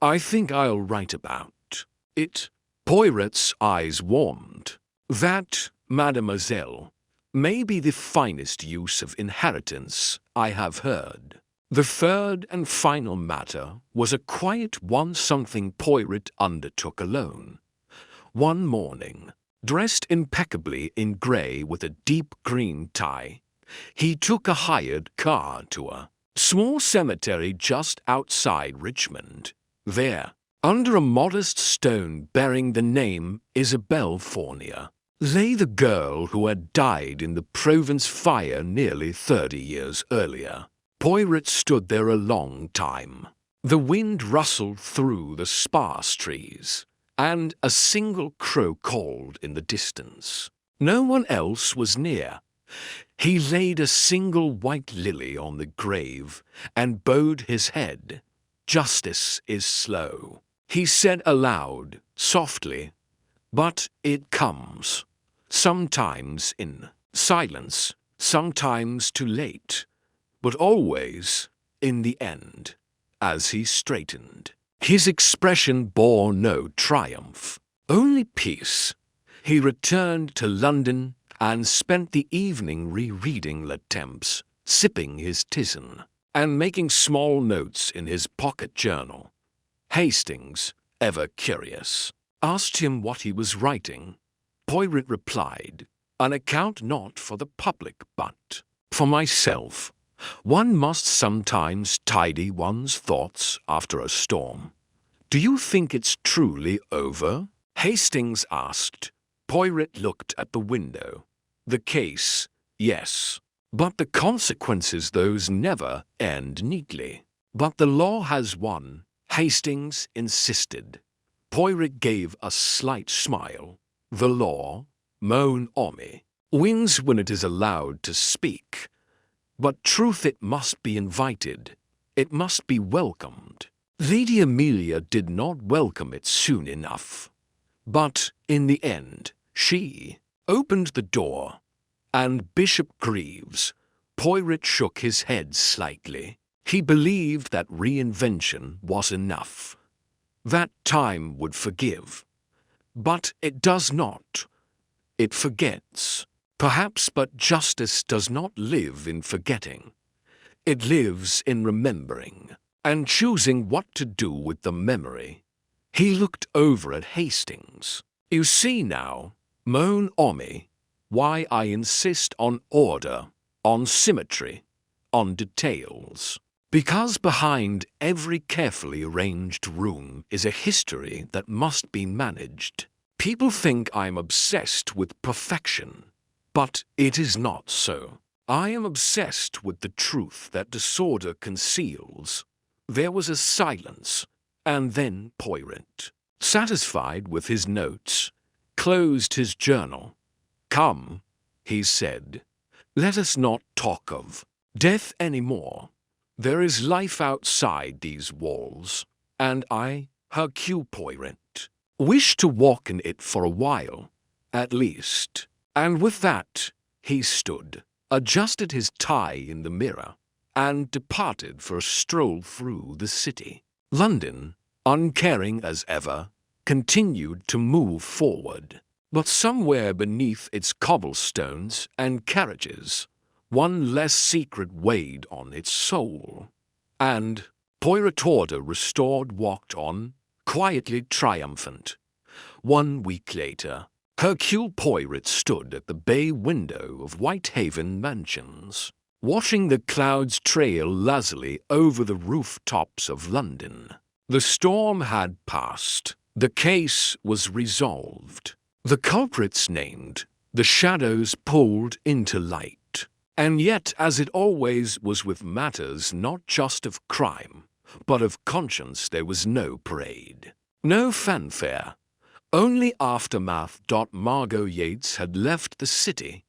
"I think I'll write about it." Poirot's eyes warmed. "That, mademoiselle, may be the finest use of inheritance I have heard." The third and final matter was a quiet one, something Poirot undertook alone. One morning, dressed impeccably in grey with a deep green tie, he took a hired car to a small cemetery just outside Richmond. There, under a modest stone bearing the name Isabel Fournier, lay the girl who had died in the Provence fire nearly 30 years earlier. Poirot stood there a long time. The wind rustled through the sparse trees, and a single crow called in the distance. No one else was near. He laid a single white lily on the grave and bowed his head. "Justice is slow," he said aloud, softly, "but it comes. Sometimes in silence, sometimes too late, but always in the end." As he straightened, his expression bore no triumph, only peace. He returned to London and spent the evening rereading Le Temps, sipping his tisane, and making small notes in his pocket journal. Hastings, ever curious, asked him what he was writing. Poirot replied, "An account not for the public, but for myself. One must sometimes tidy one's thoughts after a storm." "Do you think it's truly over?" Hastings asked. Poirot looked at the window. "The case, yes. But the consequences, those never end neatly." "But the law has won," Hastings insisted. Poirot gave a slight smile. "The law, mon ami, wins when it is allowed to speak. But truth, it must be invited. It must be welcomed. Lady Amelia did not welcome it soon enough. But in the end, she opened the door. And Bishop Greaves," Poirot shook his head slightly. He believed that reinvention was enough. That time would forgive. But it does not. It forgets. Perhaps, but justice does not live in forgetting. It lives in remembering, and choosing what to do with the memory. He looked over at Hastings. "You see now, mon ami, why I insist on order, on symmetry, on details. Because behind every carefully arranged room is a history that must be managed. People think I'm obsessed with perfection. But it is not so. I am obsessed with the truth that disorder conceals." There was a silence, and then Poirot, satisfied with his notes, closed his journal. "Come," he said, "let us not talk of death any more. There is life outside these walls, and I, Hercule Poirot, wish to walk in it for a while, at least." And with that, he stood, adjusted his tie in the mirror, and departed for a stroll through the city. London, uncaring as ever, continued to move forward. But somewhere beneath its cobblestones and carriages, one less secret weighed on its soul. And Poirot, order restored, walked on, quietly triumphant. 1 week later, Hercule Poirot stood at the bay window of Whitehaven Mansions, watching the clouds trail lazily over the rooftops of London. The storm had passed. The case was resolved. The culprits named, the shadows pulled into light. And yet, as it always was with matters not just of crime, but of conscience, there was no parade, no fanfare, only aftermath. Margot Yates had left the city.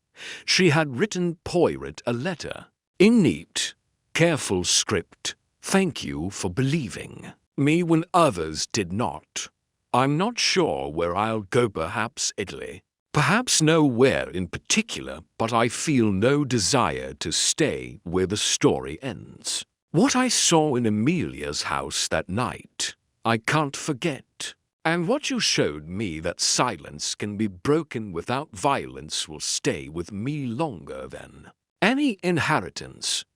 She had written Poirot a letter, in neat, careful script. Thank you for believing me when others did not. I'm not sure where I'll go, perhaps Italy, perhaps nowhere in particular, but I feel no desire to stay where the story ends. What I saw in Amelia's house that night, I can't forget. And what you showed me, that silence can be broken without violence, will stay with me longer than any inheritance.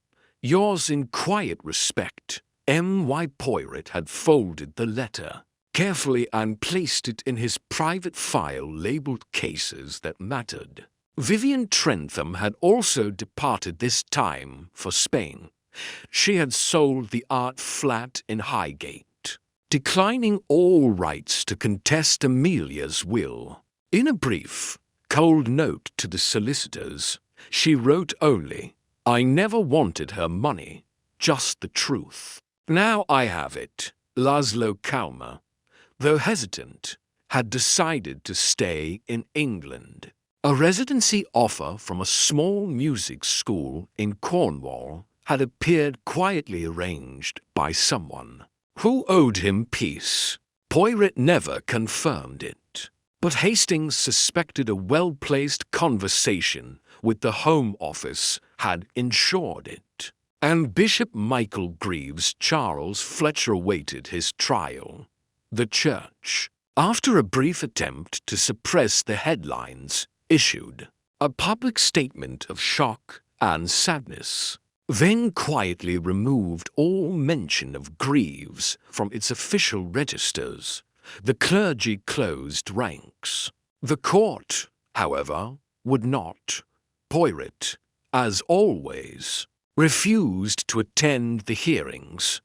Yours in quiet respect, M.Y. Poirot had folded the letter carefully and placed it in his private file labeled Cases That Mattered. Vivian Trentham had also departed, this time for Spain. She had sold the art flat in Highgate, declining all rights to contest Amelia's will. In a brief, cold note to the solicitors, she wrote only, "I never wanted her money, just the truth." Now I have it. Laszlo Kalmer, though hesitant, had decided to stay in England. A residency offer from a small music school in Cornwall had appeared, quietly arranged by someone who owed him peace. Poirot never confirmed it, but Hastings suspected a well-placed conversation with the Home Office had ensured it. And Bishop Michael Greaves Charles Fletcher awaited his trial. The Church, after a brief attempt to suppress the headlines, issued a public statement of shock and sadness, then quietly removed all mention of Greaves from its official registers. The clergy closed ranks. The court, however, would not. Poirot, as always, refused to attend the hearings.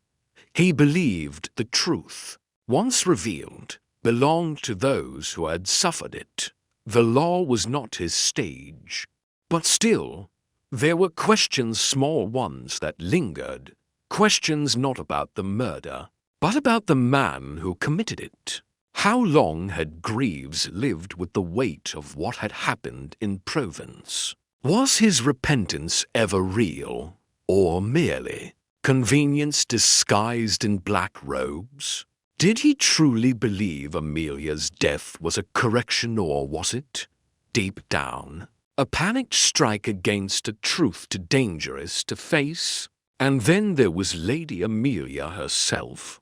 He believed the truth, once revealed, belonged to those who had suffered it. The law was not his stage. But still, there were questions, small ones, that lingered. Questions not about the murder, but about the man who committed it. How long had Greaves lived with the weight of what had happened in Provence? Was his repentance ever real, or merely convenience disguised in black robes? Did he truly believe Amelia's death was a correction, or was it, deep down, a panicked strike against a truth too dangerous to face? And then there was Lady Amelia herself.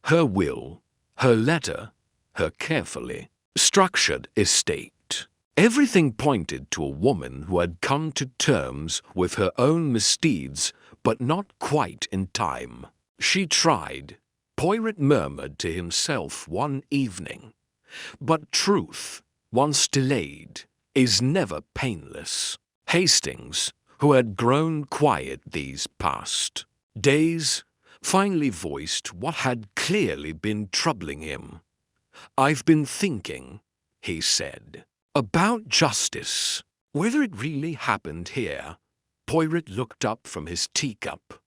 Her will, her letter, her carefully structured estate. Everything pointed to a woman who had come to terms with her own misdeeds, but not quite in time. She tried, Poirot murmured to himself one evening. But truth, once delayed, is never painless. Hastings, who had grown quiet these past days, finally voiced what had clearly been troubling him. "I've been thinking," he said, "about justice. Whether it really happened here." Poirot looked up from his teacup.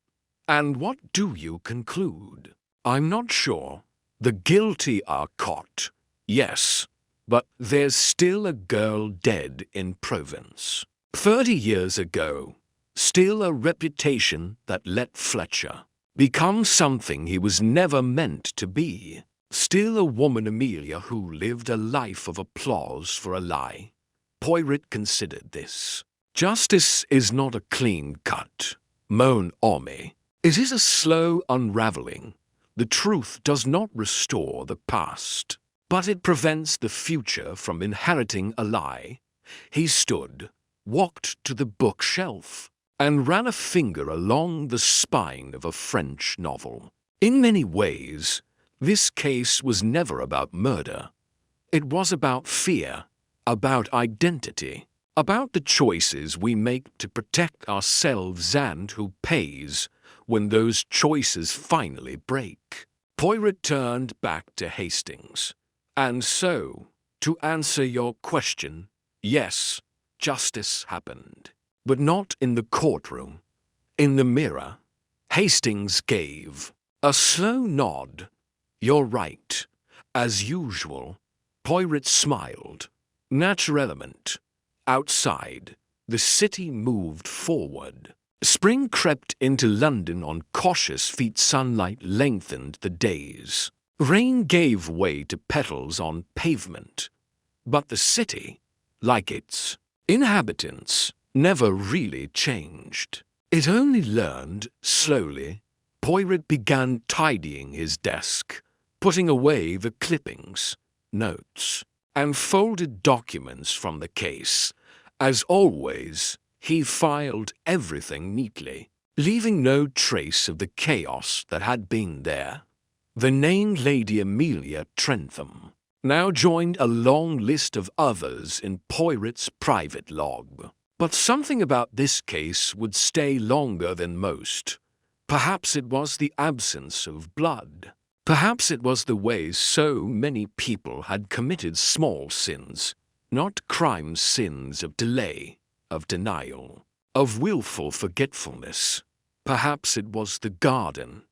"And what do you conclude?" "I'm not sure. The guilty are caught, yes, but there's still a girl dead in Provence. 30 years ago, still a reputation that let Fletcher become something he was never meant to be. Still a woman, Amelia, who lived a life of applause for a lie." Poirot considered this. "Justice is not a clean cut, mon ami. It is a slow unraveling. The truth does not restore the past. but it prevents the future from inheriting a lie. He stood, walked to the bookshelf, and ran a finger along the spine of a French novel. In many ways, this case was never about murder. It was about fear, about identity, about the choices we make to protect ourselves and who pays when those choices finally break. Poirot turned back to Hastings. And so, to answer your question, yes, justice happened. But not in the courtroom. In the mirror. Hastings gave a slow nod. You're right. As usual. Poirot smiled. Natural element. Outside, the city moved forward. Spring crept into London on cautious feet. Sunlight lengthened the days. Rain gave way to petals on pavement. But the city, like its inhabitants, never really changed. It only learned, slowly. Poirot began tidying his desk, putting away the clippings, notes, and folded documents from the case. As always, he filed everything neatly, leaving no trace of the chaos that had been there. The named Lady Amelia Trentham now joined a long list of others in Poirot's private log. But something about this case would stay longer than most. Perhaps it was the absence of blood. Perhaps it was the way so many people had committed small sins, not crime sins of delay, of denial, of willful forgetfulness. Perhaps it was the garden.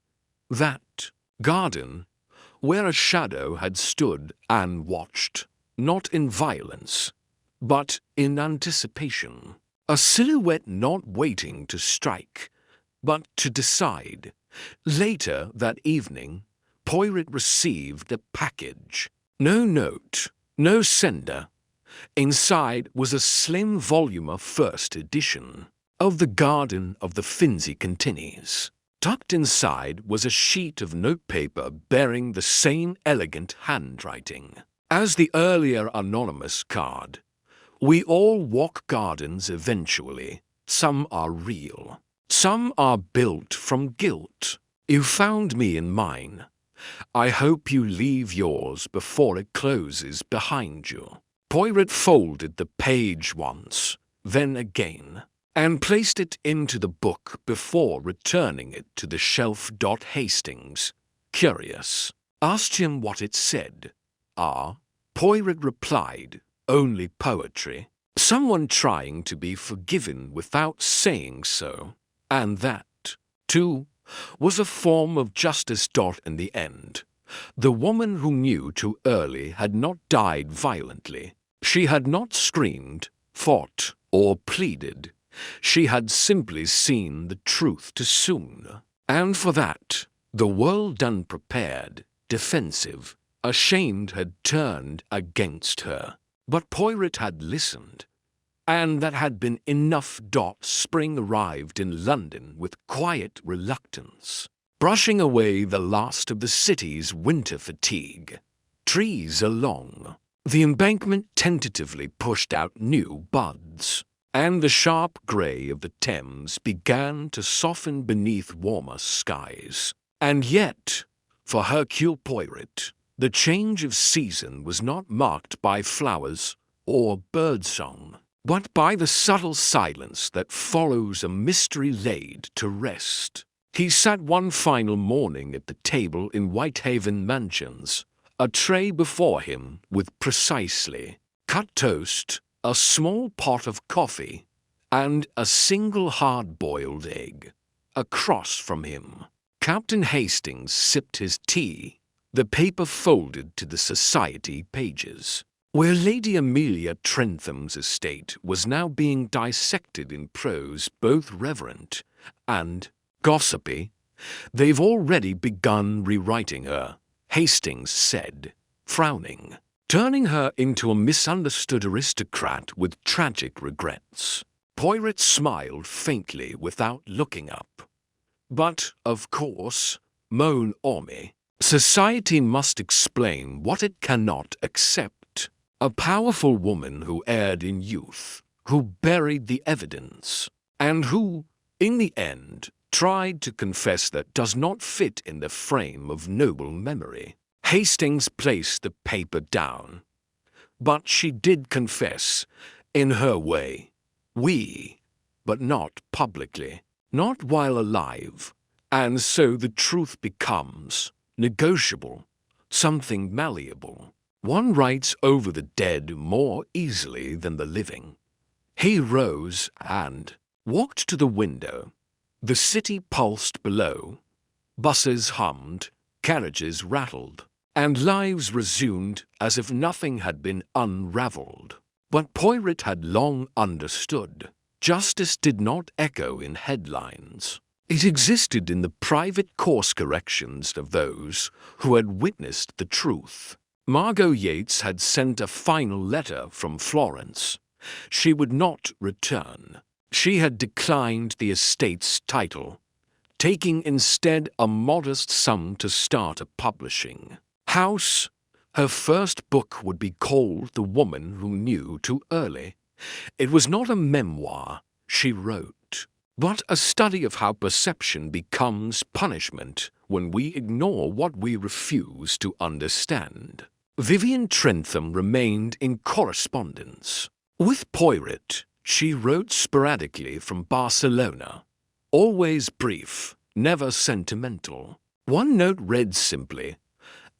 That garden where a shadow had stood and watched, not in violence, but in anticipation. A silhouette not waiting to strike, but to decide. Later that evening, Poirot received a package. No note, no sender. Inside was a slim volume of first edition of The Garden of the Finsey Continis. Tucked inside was a sheet of notepaper bearing the same elegant handwriting as the earlier anonymous card. We all walk gardens eventually. Some are real. Some are built from guilt. You found me in mine. I hope you leave yours before it closes behind you. Poirot folded the page once, then again, and placed it into the book before returning it to the shelf. Hastings, curious, asked him what it said. Poirot replied, only poetry. Someone trying to be forgiven without saying so. And that, too, was a form of justice. In the end, the woman who knew too early had not died violently. She had not screamed, fought, or pleaded. She had simply seen the truth too soon. And for that, the world unprepared, defensive, ashamed had turned against her. But Poirot had listened, and that had been enough. Spring arrived in London with quiet reluctance, brushing away the last of the city's winter fatigue. Trees along the embankment tentatively pushed out new buds, and the sharp grey of the Thames began to soften beneath warmer skies. And yet, for Hercule Poirot, the change of season was not marked by flowers or birdsong, but by the subtle silence that follows a mystery laid to rest. He sat one final morning at the table in Whitehaven Mansions, a tray before him with precisely cut toast, a small pot of coffee, and a single hard-boiled egg. Across from him, Captain Hastings sipped his tea, the paper folded to the society pages, where Lady Amelia Trentham's estate was now being dissected in prose both reverent and gossipy. They've already begun rewriting her, Hastings said, frowning, turning her into a misunderstood aristocrat with tragic regrets. Poirot smiled faintly without looking up. But, of course, mon ami, Society must explain what it cannot accept. A powerful woman who erred in youth, who buried the evidence, and who, in the end, tried to confess that does not fit in the frame of noble memory. Hastings placed the paper down. But she did confess, in her way. But not publicly, not while alive. And so the truth becomes negotiable, something malleable. One writes over the dead more easily than the living. He rose and walked to the window. The city pulsed below. Buses hummed, carriages rattled, and lives resumed as if nothing had been unraveled. But Poirot had long understood. Justice did not echo in headlines. It existed in the private course corrections of those who had witnessed the truth. Margot Yates had sent a final letter from Florence. She would not return. She had declined the estate's title, taking instead a modest sum to start a publishing house. Her first book would be called The Woman Who Knew Too Early. It was not a memoir, she wrote, but a study of how perception becomes punishment when we ignore what we refuse to understand. Vivian Trentham remained in correspondence. With Poirot, she wrote sporadically from Barcelona, always brief, never sentimental. One note read simply,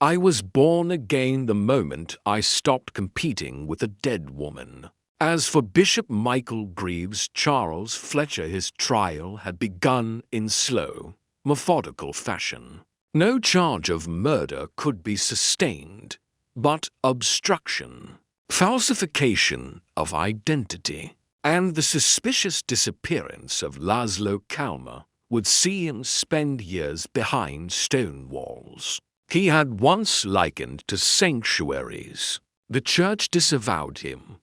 "I was born again the moment I stopped competing with a dead woman." As for Bishop Michael Greaves Charles Fletcher, his trial had begun in slow, methodical fashion. No charge of murder could be sustained, but obstruction, falsification of identity, and the suspicious disappearance of Laszlo Kalmar would see him spend years behind stone walls. He had once likened to sanctuaries. The church disavowed him.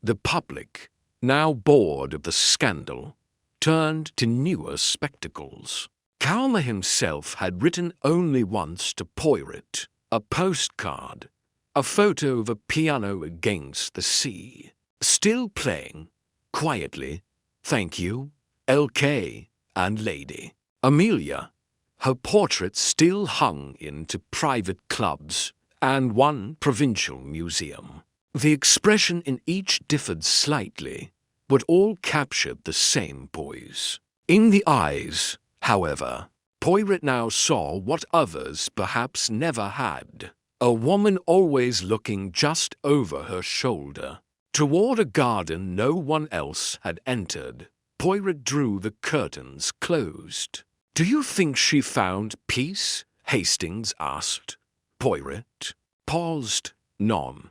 The public, now bored of the scandal, turned to newer spectacles. Kalmar himself had written only once to Poirot, a postcard, a photo of a piano against the sea, still playing, quietly, "Thank you, L.K. and Lady." Amelia, her portrait still hung into private clubs and one provincial museum. The expression in each differed slightly, but all captured the same poise. In the eyes, however, Poirot now saw what others perhaps never had. A woman always looking just over her shoulder, toward a garden no one else had entered. Poirot drew the curtains closed. "Do you think she found peace?" Hastings asked. Poirot paused. "None.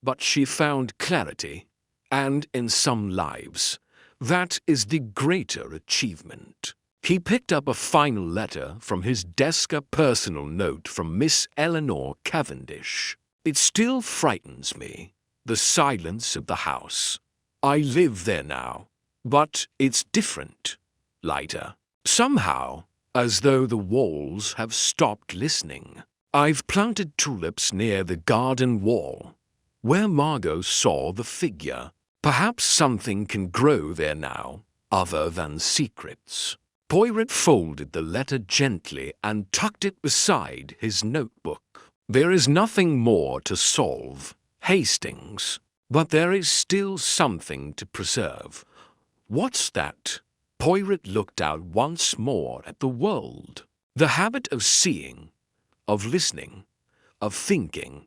But she found clarity, and in some lives, that is the greater achievement." He picked up a final letter from his desk, a personal note from Miss Eleanor Cavendish. "It still frightens me, the silence of the house. I live there now, but it's different, lighter. Somehow, as though the walls have stopped listening. I've planted tulips near the garden wall, where Margot saw the figure. Perhaps something can grow there now, other than secrets." Poirot folded the letter gently and tucked it beside his notebook. "There is nothing more to solve, Hastings, but there is still something to preserve." "What's that?" Poirot looked out once more at the world. "The habit of seeing, of listening, of thinking,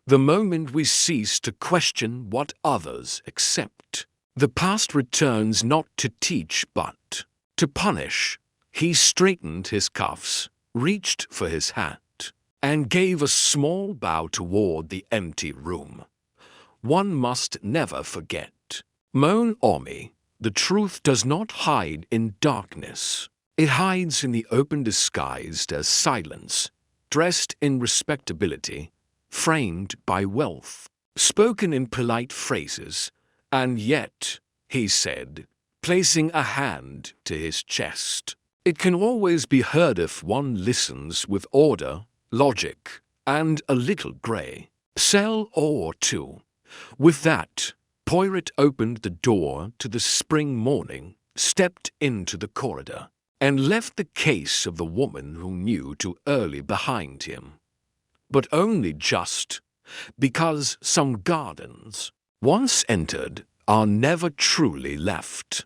the moment we cease to question what others accept. The past returns not to teach but to punish." He straightened his cuffs, reached for his hat, and gave a small bow toward the empty room. "One must never forget. Mon ami, the truth does not hide in darkness. It hides in the open disguised as silence, dressed in respectability, framed by wealth, spoken in polite phrases, and yet," he said, placing a hand to his chest, "it can always be heard if one listens with order logic, and a little grey. Cell or two. With that, Poirot opened the door to the spring morning, stepped into the corridor, and left the case of the woman who knew too early behind him. But only just, because some gardens, once entered, are never truly left.